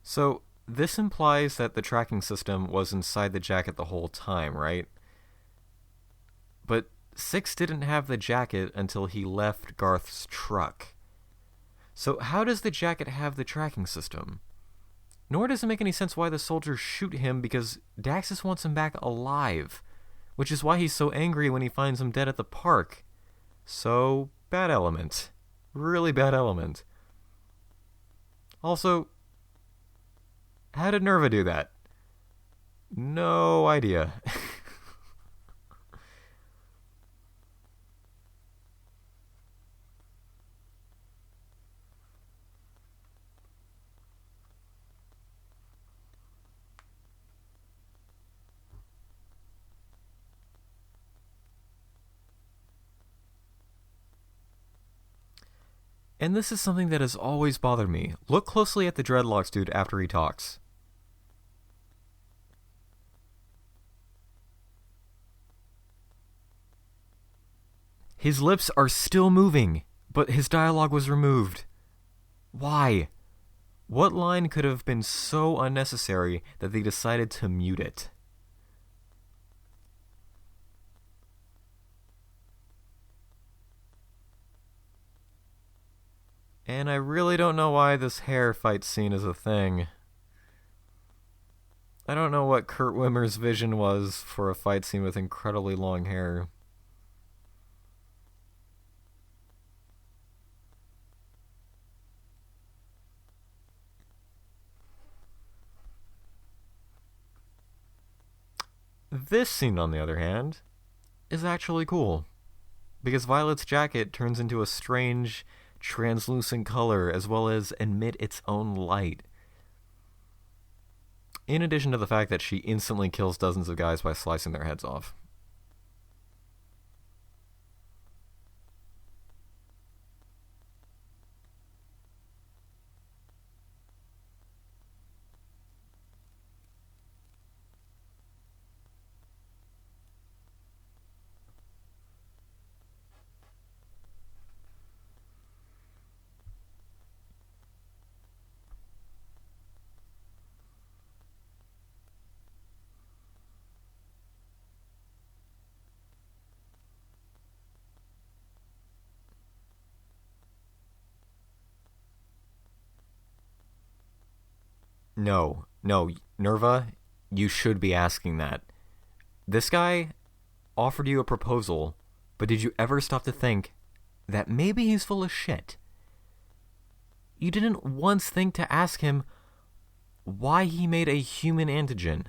So, this implies that the tracking system was inside the jacket the whole time, right? But Six didn't have the jacket until he left Garth's truck. So how does the jacket have the tracking system? Nor does it make any sense why the soldiers shoot him, because Daxus wants him back alive, which is why he's so angry when he finds him dead at the park. So, bad element. Really bad element. Also, how did Nerva do that? No idea. And this is something that has always bothered me. Look closely at the dreadlocks dude after he talks. His lips are still moving, but his dialogue was removed. Why? What line could have been so unnecessary that they decided to mute it? And I really don't know why this hair fight scene is a thing. I don't know what Kurt Wimmer's vision was for a fight scene with incredibly long hair. This scene, on the other hand, is actually cool, because Violet's jacket turns into a strange, translucent color as well as emit its own light. In addition to the fact that she instantly kills dozens of guys by slicing their heads off. No, Nerva, you should be asking that. This guy offered you a proposal, but did you ever stop to think that maybe he's full of shit? You didn't once think to ask him why he made a human antigen.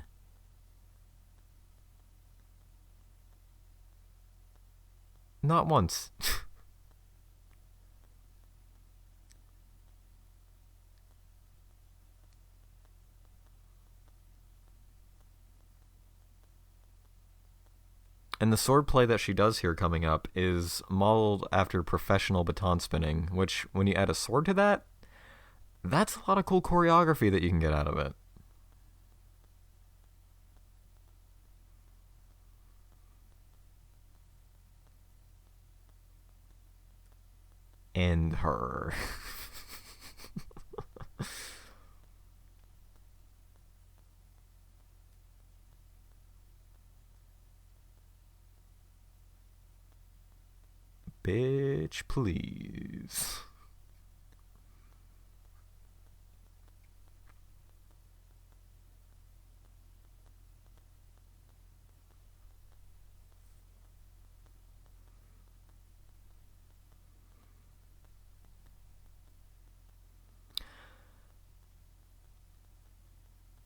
Not once. And the swordplay that she does here coming up is modeled after professional baton spinning, which, when you add a sword to that, that's a lot of cool choreography that you can get out of it. And her. Bitch, please.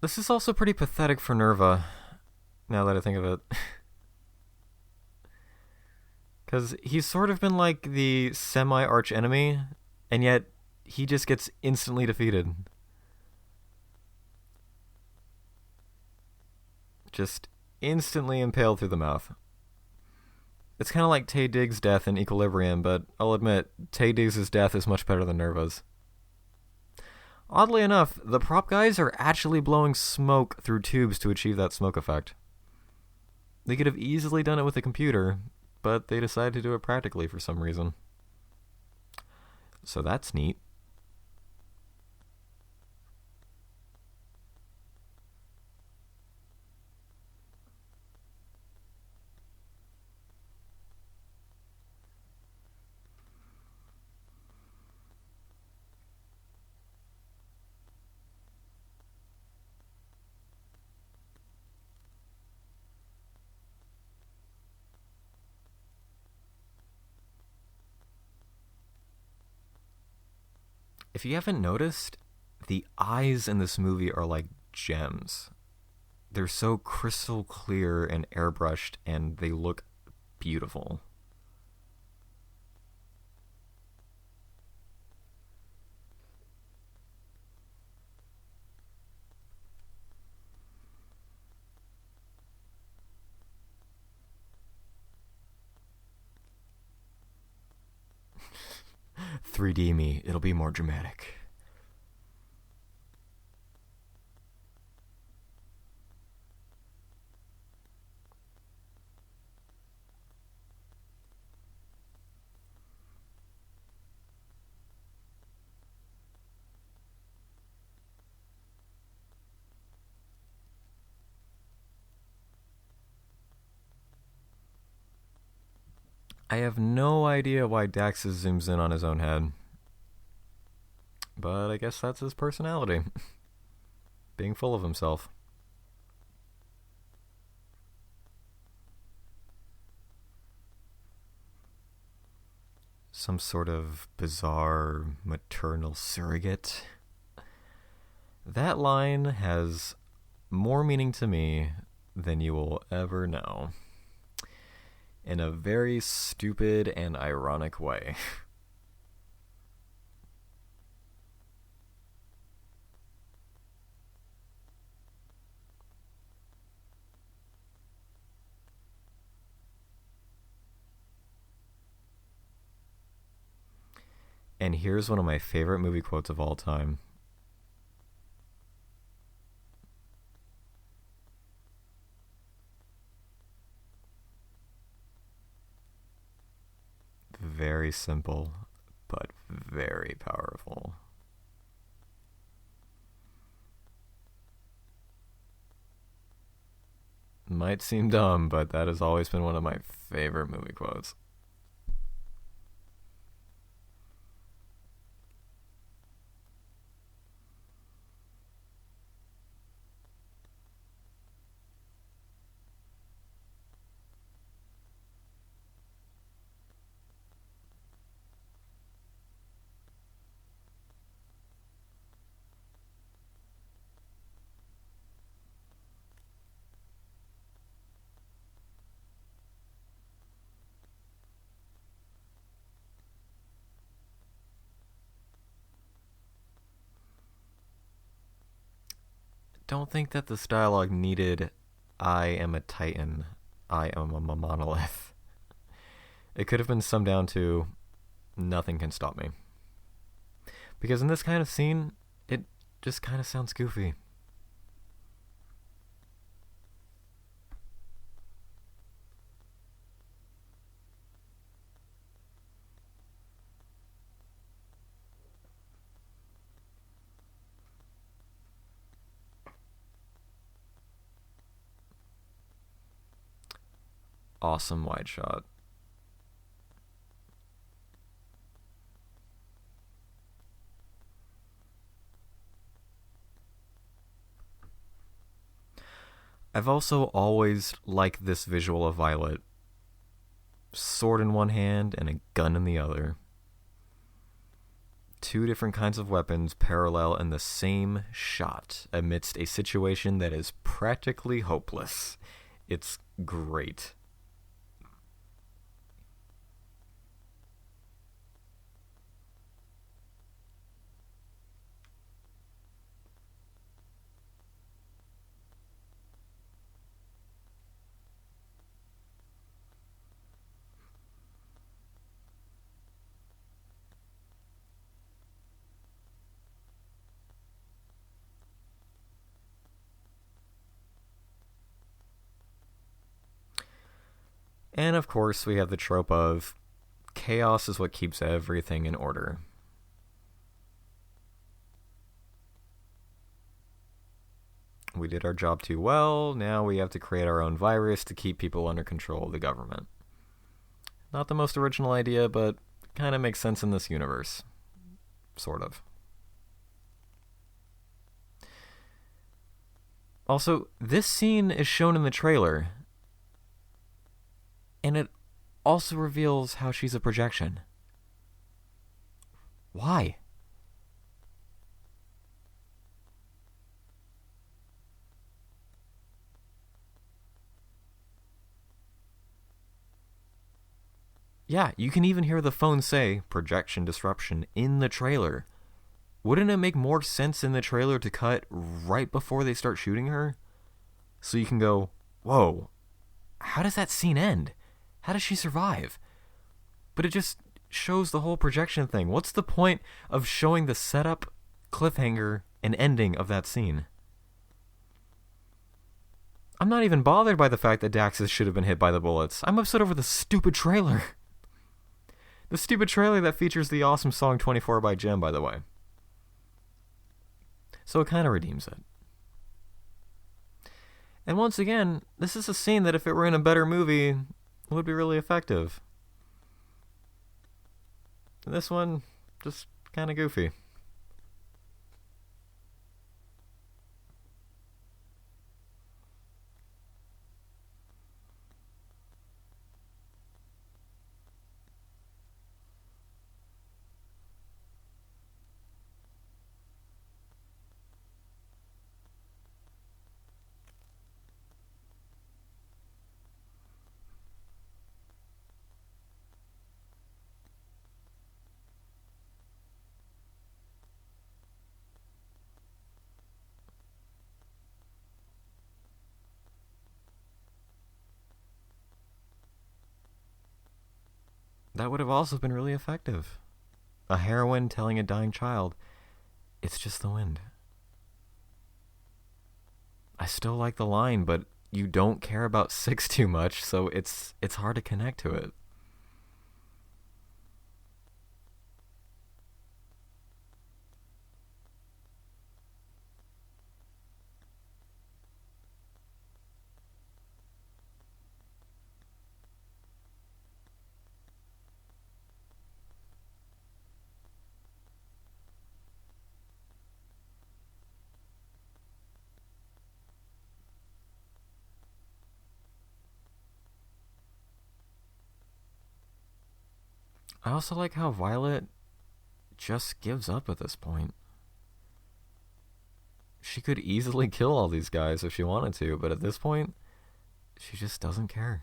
This is also pretty pathetic for Nerva, now that I think of it. Because he's sort of been like the semi-arch enemy, and yet he just gets instantly defeated. Just instantly impaled through the mouth. It's kind of like Taye Diggs' death in Equilibrium, but I'll admit, Taye Diggs' death is much better than Nerva's. Oddly enough, the prop guys are actually blowing smoke through tubes to achieve that smoke effect. They could have easily done it with a computer, but they decided to do it practically for some reason. So that's neat. If you haven't noticed, the eyes in this movie are like gems. They're so crystal clear and airbrushed, and they look beautiful. "3D me, it'll be more dramatic." I have no idea why Daxus zooms in on his own head. But I guess that's his personality. Being full of himself. Some sort of bizarre maternal surrogate. That line has more meaning to me than you will ever know. In a very stupid and ironic way. And here's one of my favorite movie quotes of all time. Very simple, but very powerful. Might seem dumb, but that has always been one of my favorite movie quotes. Don't think that this dialogue needed "I am a titan, I am a monolith." It could have been summed down to "nothing can stop me." Because in this kind of scene, it just kind of sounds goofy. Awesome wide shot. I've also always liked this visual of Violet. Sword in one hand and a gun in the other. Two different kinds of weapons parallel in the same shot amidst a situation that is practically hopeless. It's great. And of course, we have the trope of chaos is what keeps everything in order. We did our job too well, now we have to create our own virus to keep people under control of the government. Not the most original idea, but kind of makes sense in this universe. Sort of. Also, this scene is shown in the trailer, and it also reveals how she's a projection. Why? Yeah, you can even hear the phone say projection disruption in the trailer. Wouldn't it make more sense in the trailer to cut right before they start shooting her? So you can go, whoa, how does that scene end? How does she survive? But it just shows the whole projection thing. What's the point of showing the setup, cliffhanger, and ending of that scene? I'm not even bothered by the fact that Daxus should have been hit by the bullets. I'm upset over the stupid trailer. The stupid trailer that features the awesome song 24 by Jem, by the way. So it kind of redeems it. And once again, this is a scene that if it were in a better movie, would be really effective. This one, just kind of goofy. That would have also been really effective. A heroine telling a dying child, it's just the wind. I still like the line, but you don't care about Six too much, so it's hard to connect to it. I also like how Violet just gives up at this point. She could easily kill all these guys if she wanted to, but at this point, she just doesn't care.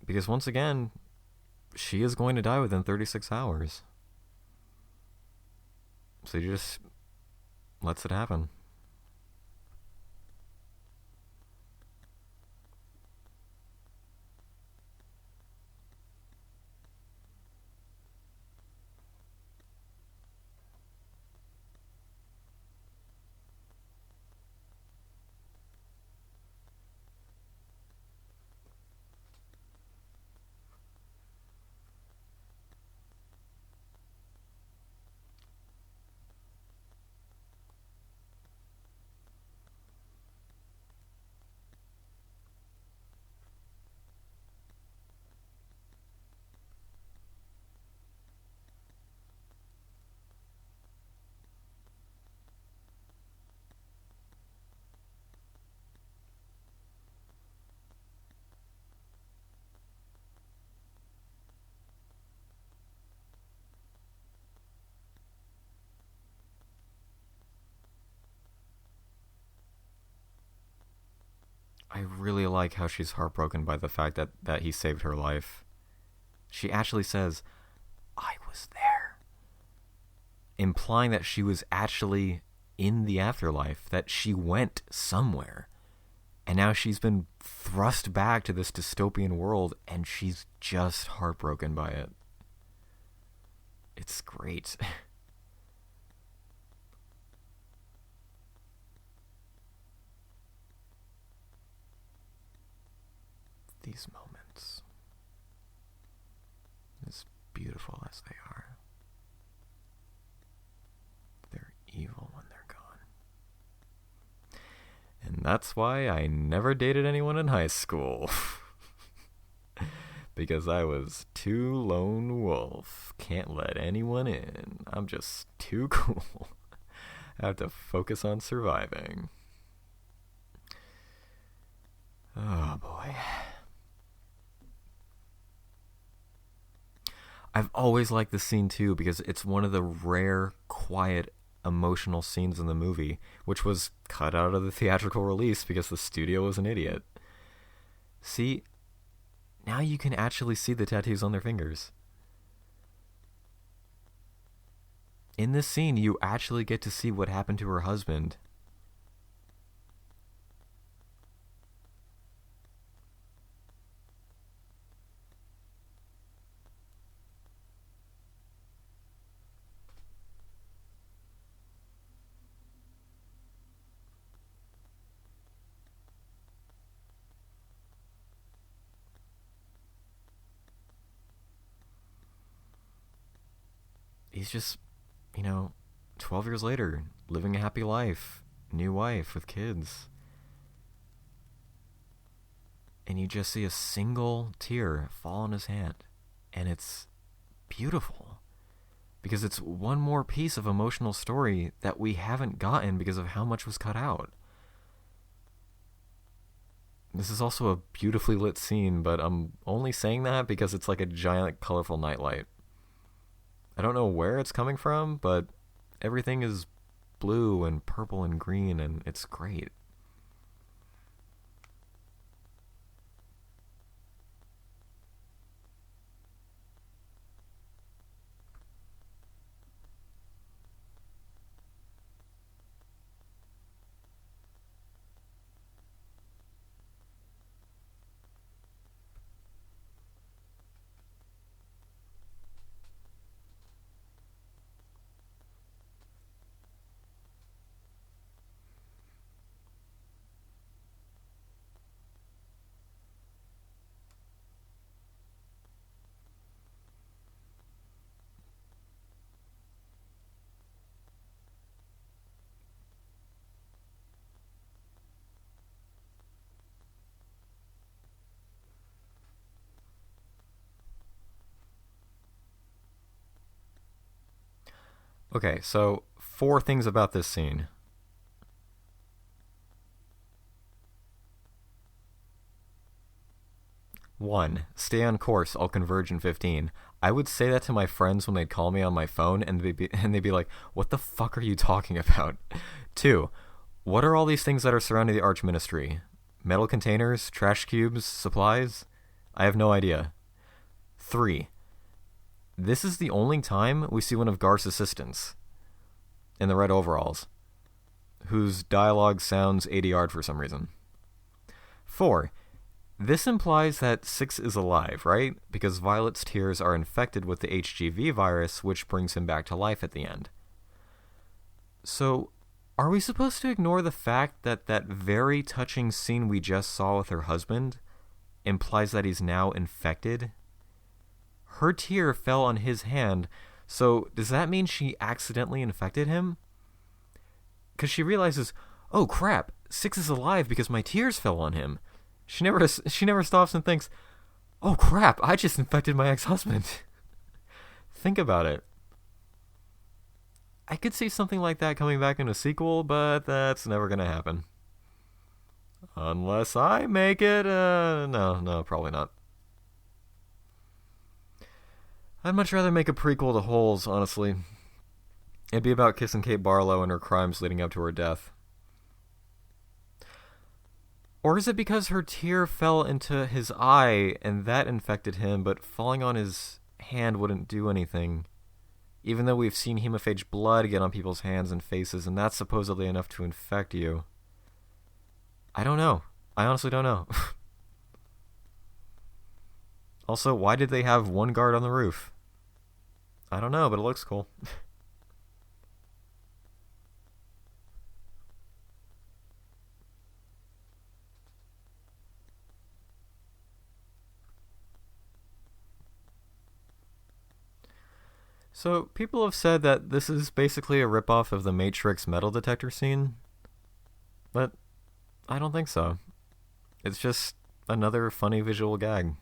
Because once again, she is going to die within 36 hours. So she just lets it happen. I really like how she's heartbroken by the fact that he saved her life. She actually says, I was there. Implying that she was actually in the afterlife, that she went somewhere. And now she's been thrust back to this dystopian world, and she's just heartbroken by it. It's great. These moments, as beautiful as they are, they're evil when they're gone. And that's why I never dated anyone in high school. Because I was too lone wolf. Can't let anyone in. I'm just too cool. I have to focus on surviving. Oh boy. I've always liked this scene too because it's one of the rare, quiet, emotional scenes in the movie, which was cut out of the theatrical release because the studio was an idiot. See, now you can actually see the tattoos on their fingers. In this scene, you actually get to see what happened to her husband. He's just, 12 years later, living a happy life, new wife with kids. And you just see a single tear fall on his hand. And it's beautiful. Because it's one more piece of emotional story that we haven't gotten because of how much was cut out. This is also a beautifully lit scene, but I'm only saying that because it's like a giant colorful nightlight. I don't know where it's coming from, but everything is blue and purple and green, and it's great. Okay, so 4 things about this scene. 1. Stay on course, I'll converge in 15. I would say that to my friends when they'd call me on my phone, and they'd be like, what the fuck are you talking about? 2. What are all these things that are surrounding the Archministry? Metal containers? Trash cubes? Supplies? I have no idea. 3. This is the only time we see one of Garth's assistants, in the red overalls, whose dialogue sounds ADR'd for some reason. 4. This implies that 6 is alive, right? Because Violet's tears are infected with the HGV virus, which brings him back to life at the end. So, are we supposed to ignore the fact that that very touching scene we just saw with her husband implies that he's now infected? Her tear fell on his hand, so does that mean she accidentally infected him? Because she realizes, oh crap, 6 is alive because my tears fell on him. She never stops and thinks, oh crap, I just infected my ex-husband. Think about it. I could see something like that coming back in a sequel, but that's never going to happen. Unless I make it, no, probably not. I'd much rather make a prequel to Holes, honestly. It'd be about kissing Kate Barlow and her crimes leading up to her death. Or is it because her tear fell into his eye and that infected him, but falling on his hand wouldn't do anything? Even though we've seen hemophage blood get on people's hands and faces, and that's supposedly enough to infect you. I don't know. I honestly don't know. Also, why did they have one guard on the roof? I don't know, but it looks cool. So, people have said that this is basically a ripoff of the Matrix metal detector scene, but I don't think so. It's just another funny visual gag.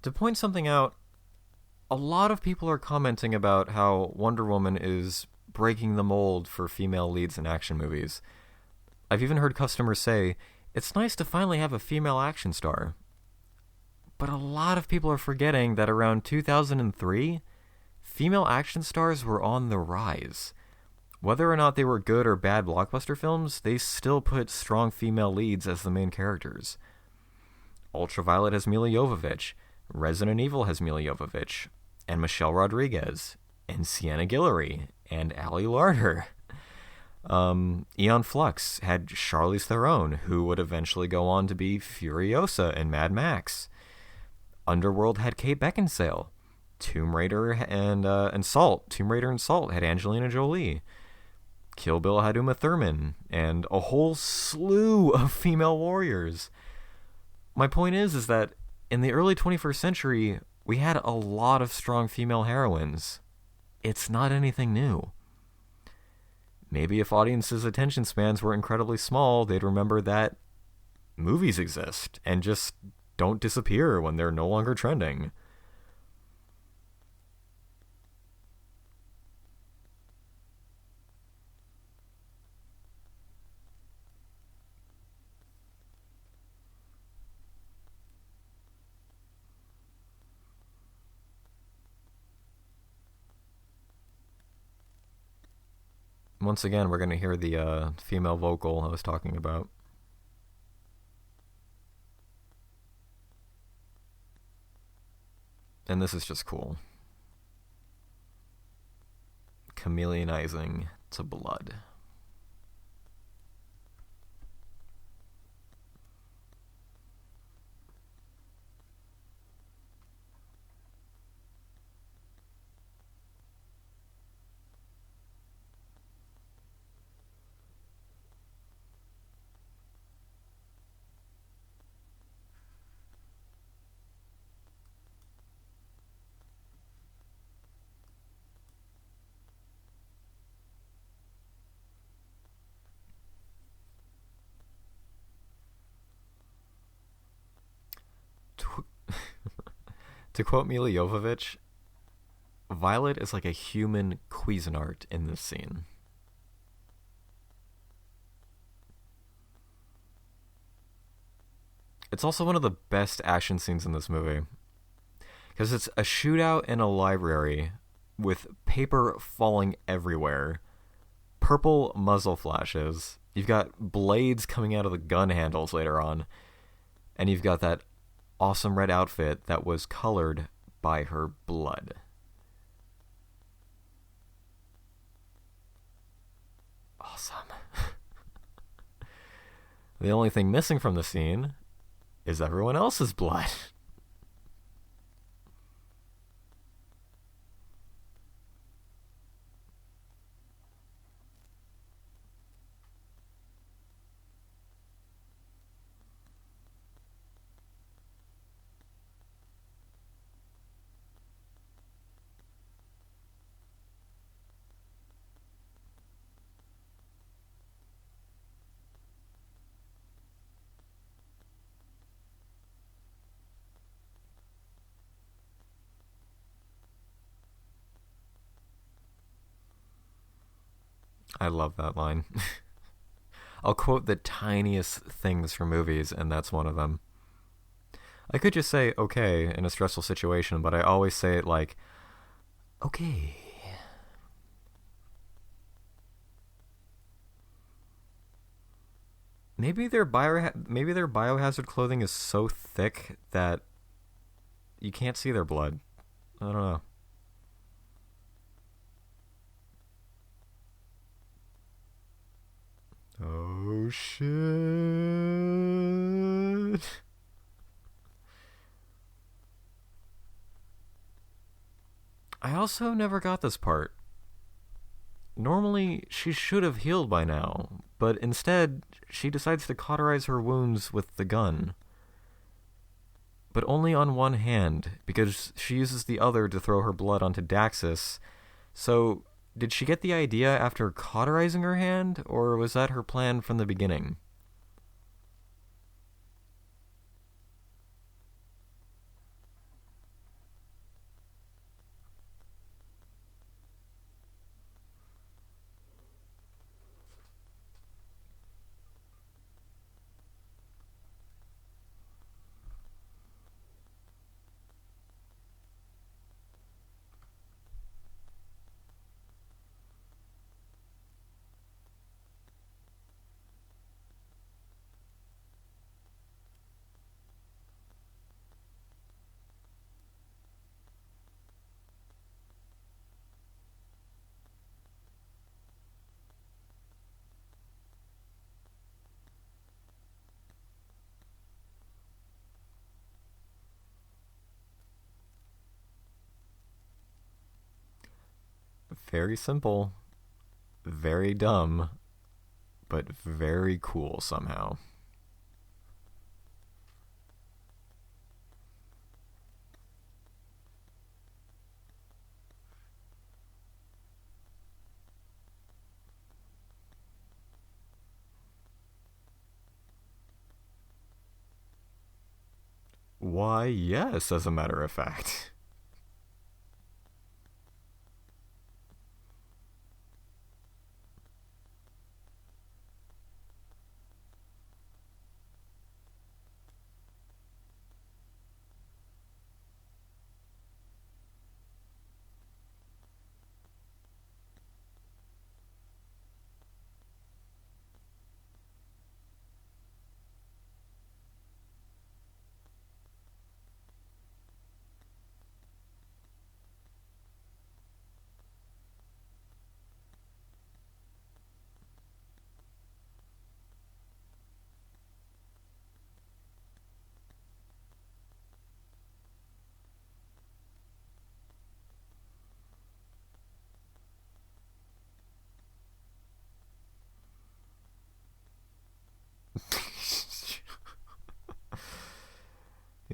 To point something out, a lot of people are commenting about how Wonder Woman is breaking the mold for female leads in action movies. I've even heard customers say, it's nice to finally have a female action star. But a lot of people are forgetting that around 2003, female action stars were on the rise. Whether or not they were good or bad blockbuster films, they still put strong female leads as the main characters. UltraViolet has Mila Jovovich, Resident Evil has Mila Jovovich, and Michelle Rodriguez, and Sienna Guillory, and Ali Larter. Aeon Flux had Charlize Theron, who would eventually go on to be Furiosa in Mad Max. Underworld had Kate Beckinsale. Tomb Raider and Salt. Tomb Raider and Salt had Angelina Jolie. Kill Bill had Uma Thurman, and a whole slew of female warriors. My point is that in the early 21st century, we had a lot of strong female heroines. It's not anything new. Maybe if audiences' attention spans were incredibly small, they'd remember that movies exist and just don't disappear when they're no longer trending. Once again, we're going to hear the female vocal I was talking about. And this is just cool. Chameleonizing to blood. To quote Mila Jovovich, Violet is like a human Cuisinart in this scene. It's also one of the best action scenes in this movie, because it's a shootout in a library with paper falling everywhere, purple muzzle flashes, you've got blades coming out of the gun handles later on, and you've got that awesome red outfit that was colored by her blood. Awesome. The only thing missing from the scene is everyone else's blood. I love that line. I'll quote the tiniest things from movies, and that's one of them. I could just say, okay, in a stressful situation, but I always say it like, okay. Maybe their biohazard clothing is so thick that you can't see their blood. I don't know. Oh shit. I also never got this part. Normally, she should have healed by now, but instead, she decides to cauterize her wounds with the gun. But only on one hand, because she uses the other to throw her blood onto Daxus. So, did she get the idea after cauterizing her hand, or was that her plan from the beginning? Very simple, very dumb, but very cool somehow. Why, yes, as a matter of fact.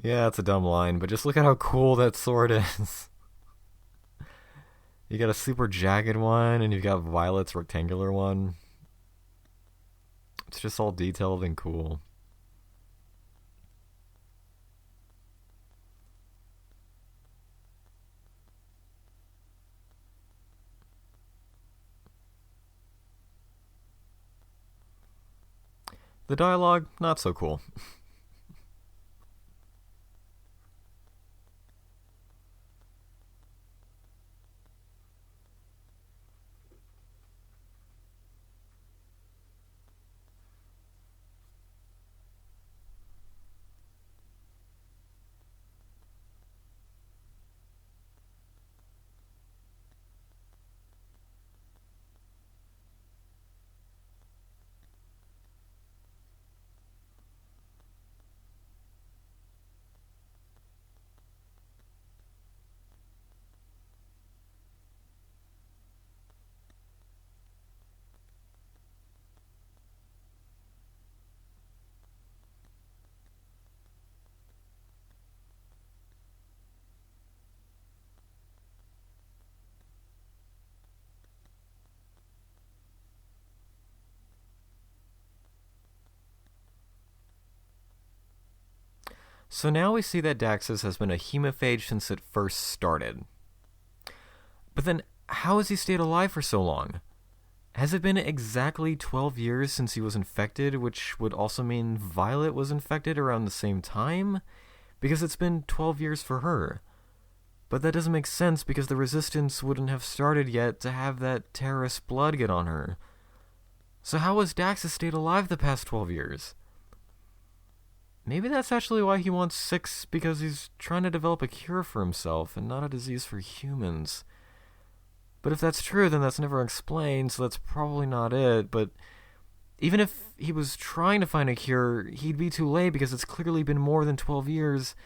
Yeah, it's a dumb line, but just look at how cool that sword is. You got a super jagged one, and you've got Violet's rectangular one. It's just all detailed and cool. The dialogue, not so cool. So now we see that Daxus has been a hemophage since it first started. But then, how has he stayed alive for so long? Has it been exactly 12 years since he was infected, which would also mean Violet was infected around the same time? Because it's been 12 years for her. But that doesn't make sense because the resistance wouldn't have started yet to have that terrorist blood get on her. So how has Daxus stayed alive the past 12 years? Maybe that's actually why he wants 6, because he's trying to develop a cure for himself and not a disease for humans. But if that's true, then that's never explained, so that's probably not it. But even if he was trying to find a cure, he'd be too late because it's clearly been more than 12 years.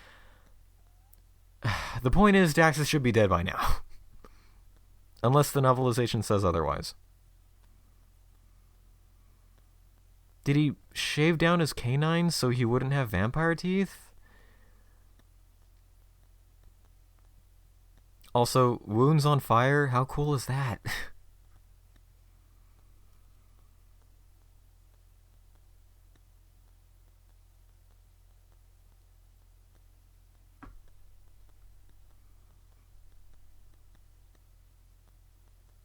The point is, Daxus should be dead by now. Unless the novelization says otherwise. Did he shave down his canines so he wouldn't have vampire teeth? Also, wounds on fire? How cool is that?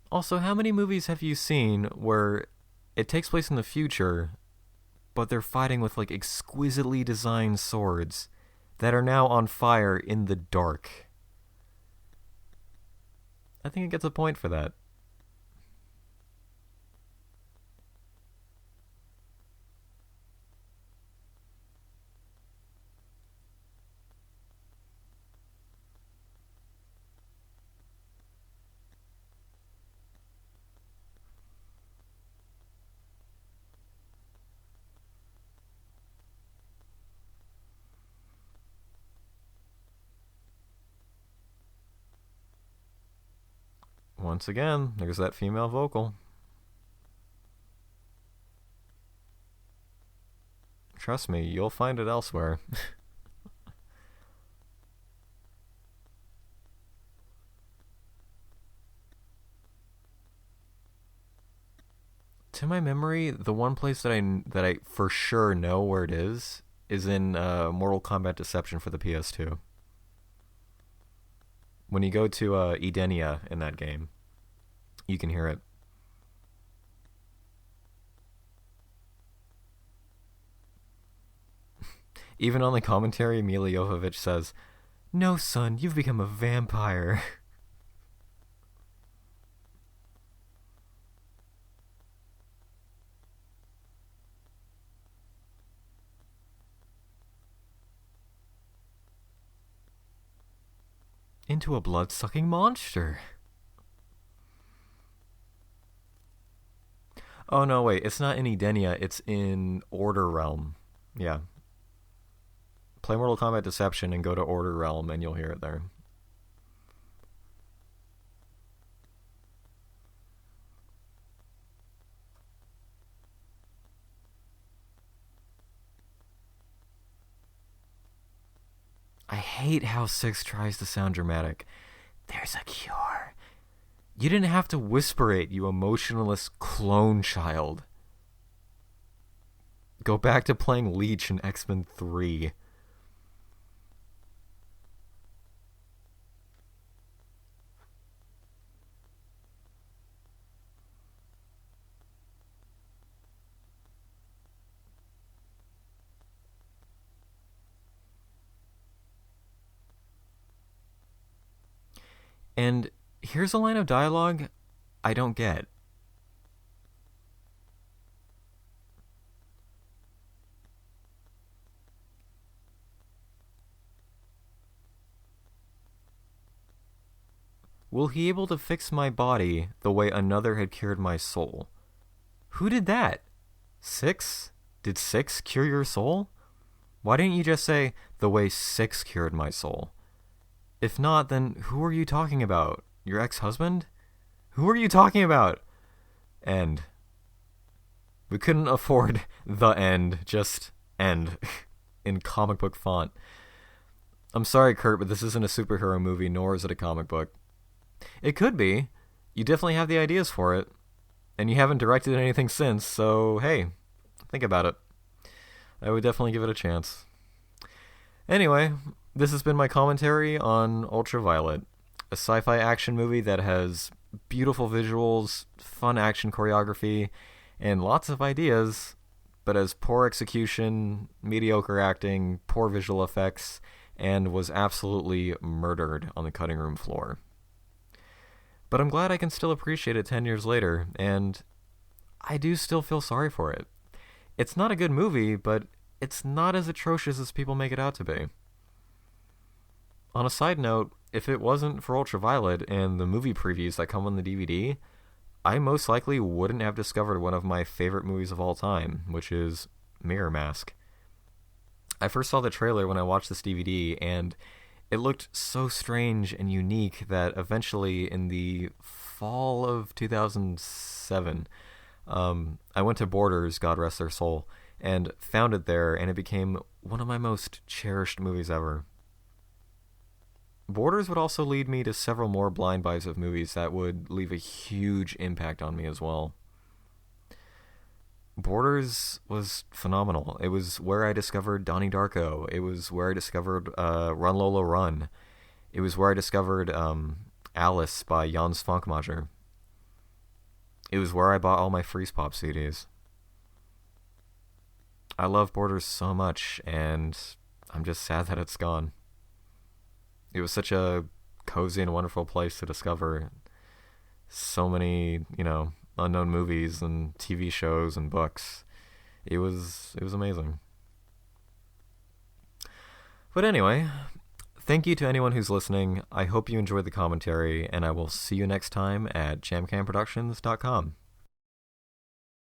Also, how many movies have you seen where it takes place in the future, but they're fighting with like exquisitely designed swords that are now on fire in the dark? I think it gets a point for that. Once again, there's that female vocal. Trust me, you'll find it elsewhere. To my memory, the one place that I for sure know where it is in Mortal Kombat Deception for the PS2. When you go to Edenia in that game, you can hear it. Even on the commentary, Mila Jovovich says, "No, son, you've become a vampire." Into a blood-sucking monster. Oh, no, wait. It's not in Edenia. It's in Order Realm. Yeah. Play Mortal Kombat Deception and go to Order Realm and you'll hear it there. I hate how 6 tries to sound dramatic. There's a cure. You didn't have to whisper it, you emotionless clone child. Go back to playing Leech in X-Men 3. And here's a line of dialogue I don't get. Will he able to fix my body the way another had cured my soul? Who did that? 6? Did 6 cure your soul? Why didn't you just say, the way 6 cured my soul? If not, then who are you talking about? Your ex-husband? Who are you talking about? End. We couldn't afford the end, just end. In comic book font. I'm sorry, Kurt, but this isn't a superhero movie, nor is it a comic book. It could be. You definitely have the ideas for it. And you haven't directed anything since, so hey, think about it. I would definitely give it a chance. Anyway, this has been my commentary on UltraViolet, a sci-fi action movie that has beautiful visuals, fun action choreography, and lots of ideas, but has poor execution, mediocre acting, poor visual effects, and was absolutely murdered on the cutting room floor. But I'm glad I can still appreciate it 10 years later, and I do still feel sorry for it. It's not a good movie, but it's not as atrocious as people make it out to be. On a side note, if it wasn't for UltraViolet and the movie previews that come on the DVD, I most likely wouldn't have discovered one of my favorite movies of all time, which is Mirror Mask. I first saw the trailer when I watched this DVD, and it looked so strange and unique that eventually in the fall of 2007, I went to Borders, God rest their soul, and found it there, and it became one of my most cherished movies ever. Borders would also lead me to several more blind buys of movies that would leave a huge impact on me as well. Borders was phenomenal. It was where I discovered Donnie Darko. It was where I discovered Run Lola Run. It was where I discovered Alice by Jan Svankmajer. It was where I bought all my Freeze Pop CDs. I love Borders so much, and I'm just sad that it's gone. It was such a cozy and wonderful place to discover so many, unknown movies and TV shows and books. It was amazing. But anyway, thank you to anyone who's listening. I hope you enjoyed the commentary, and I will see you next time at jamcamproductions.com.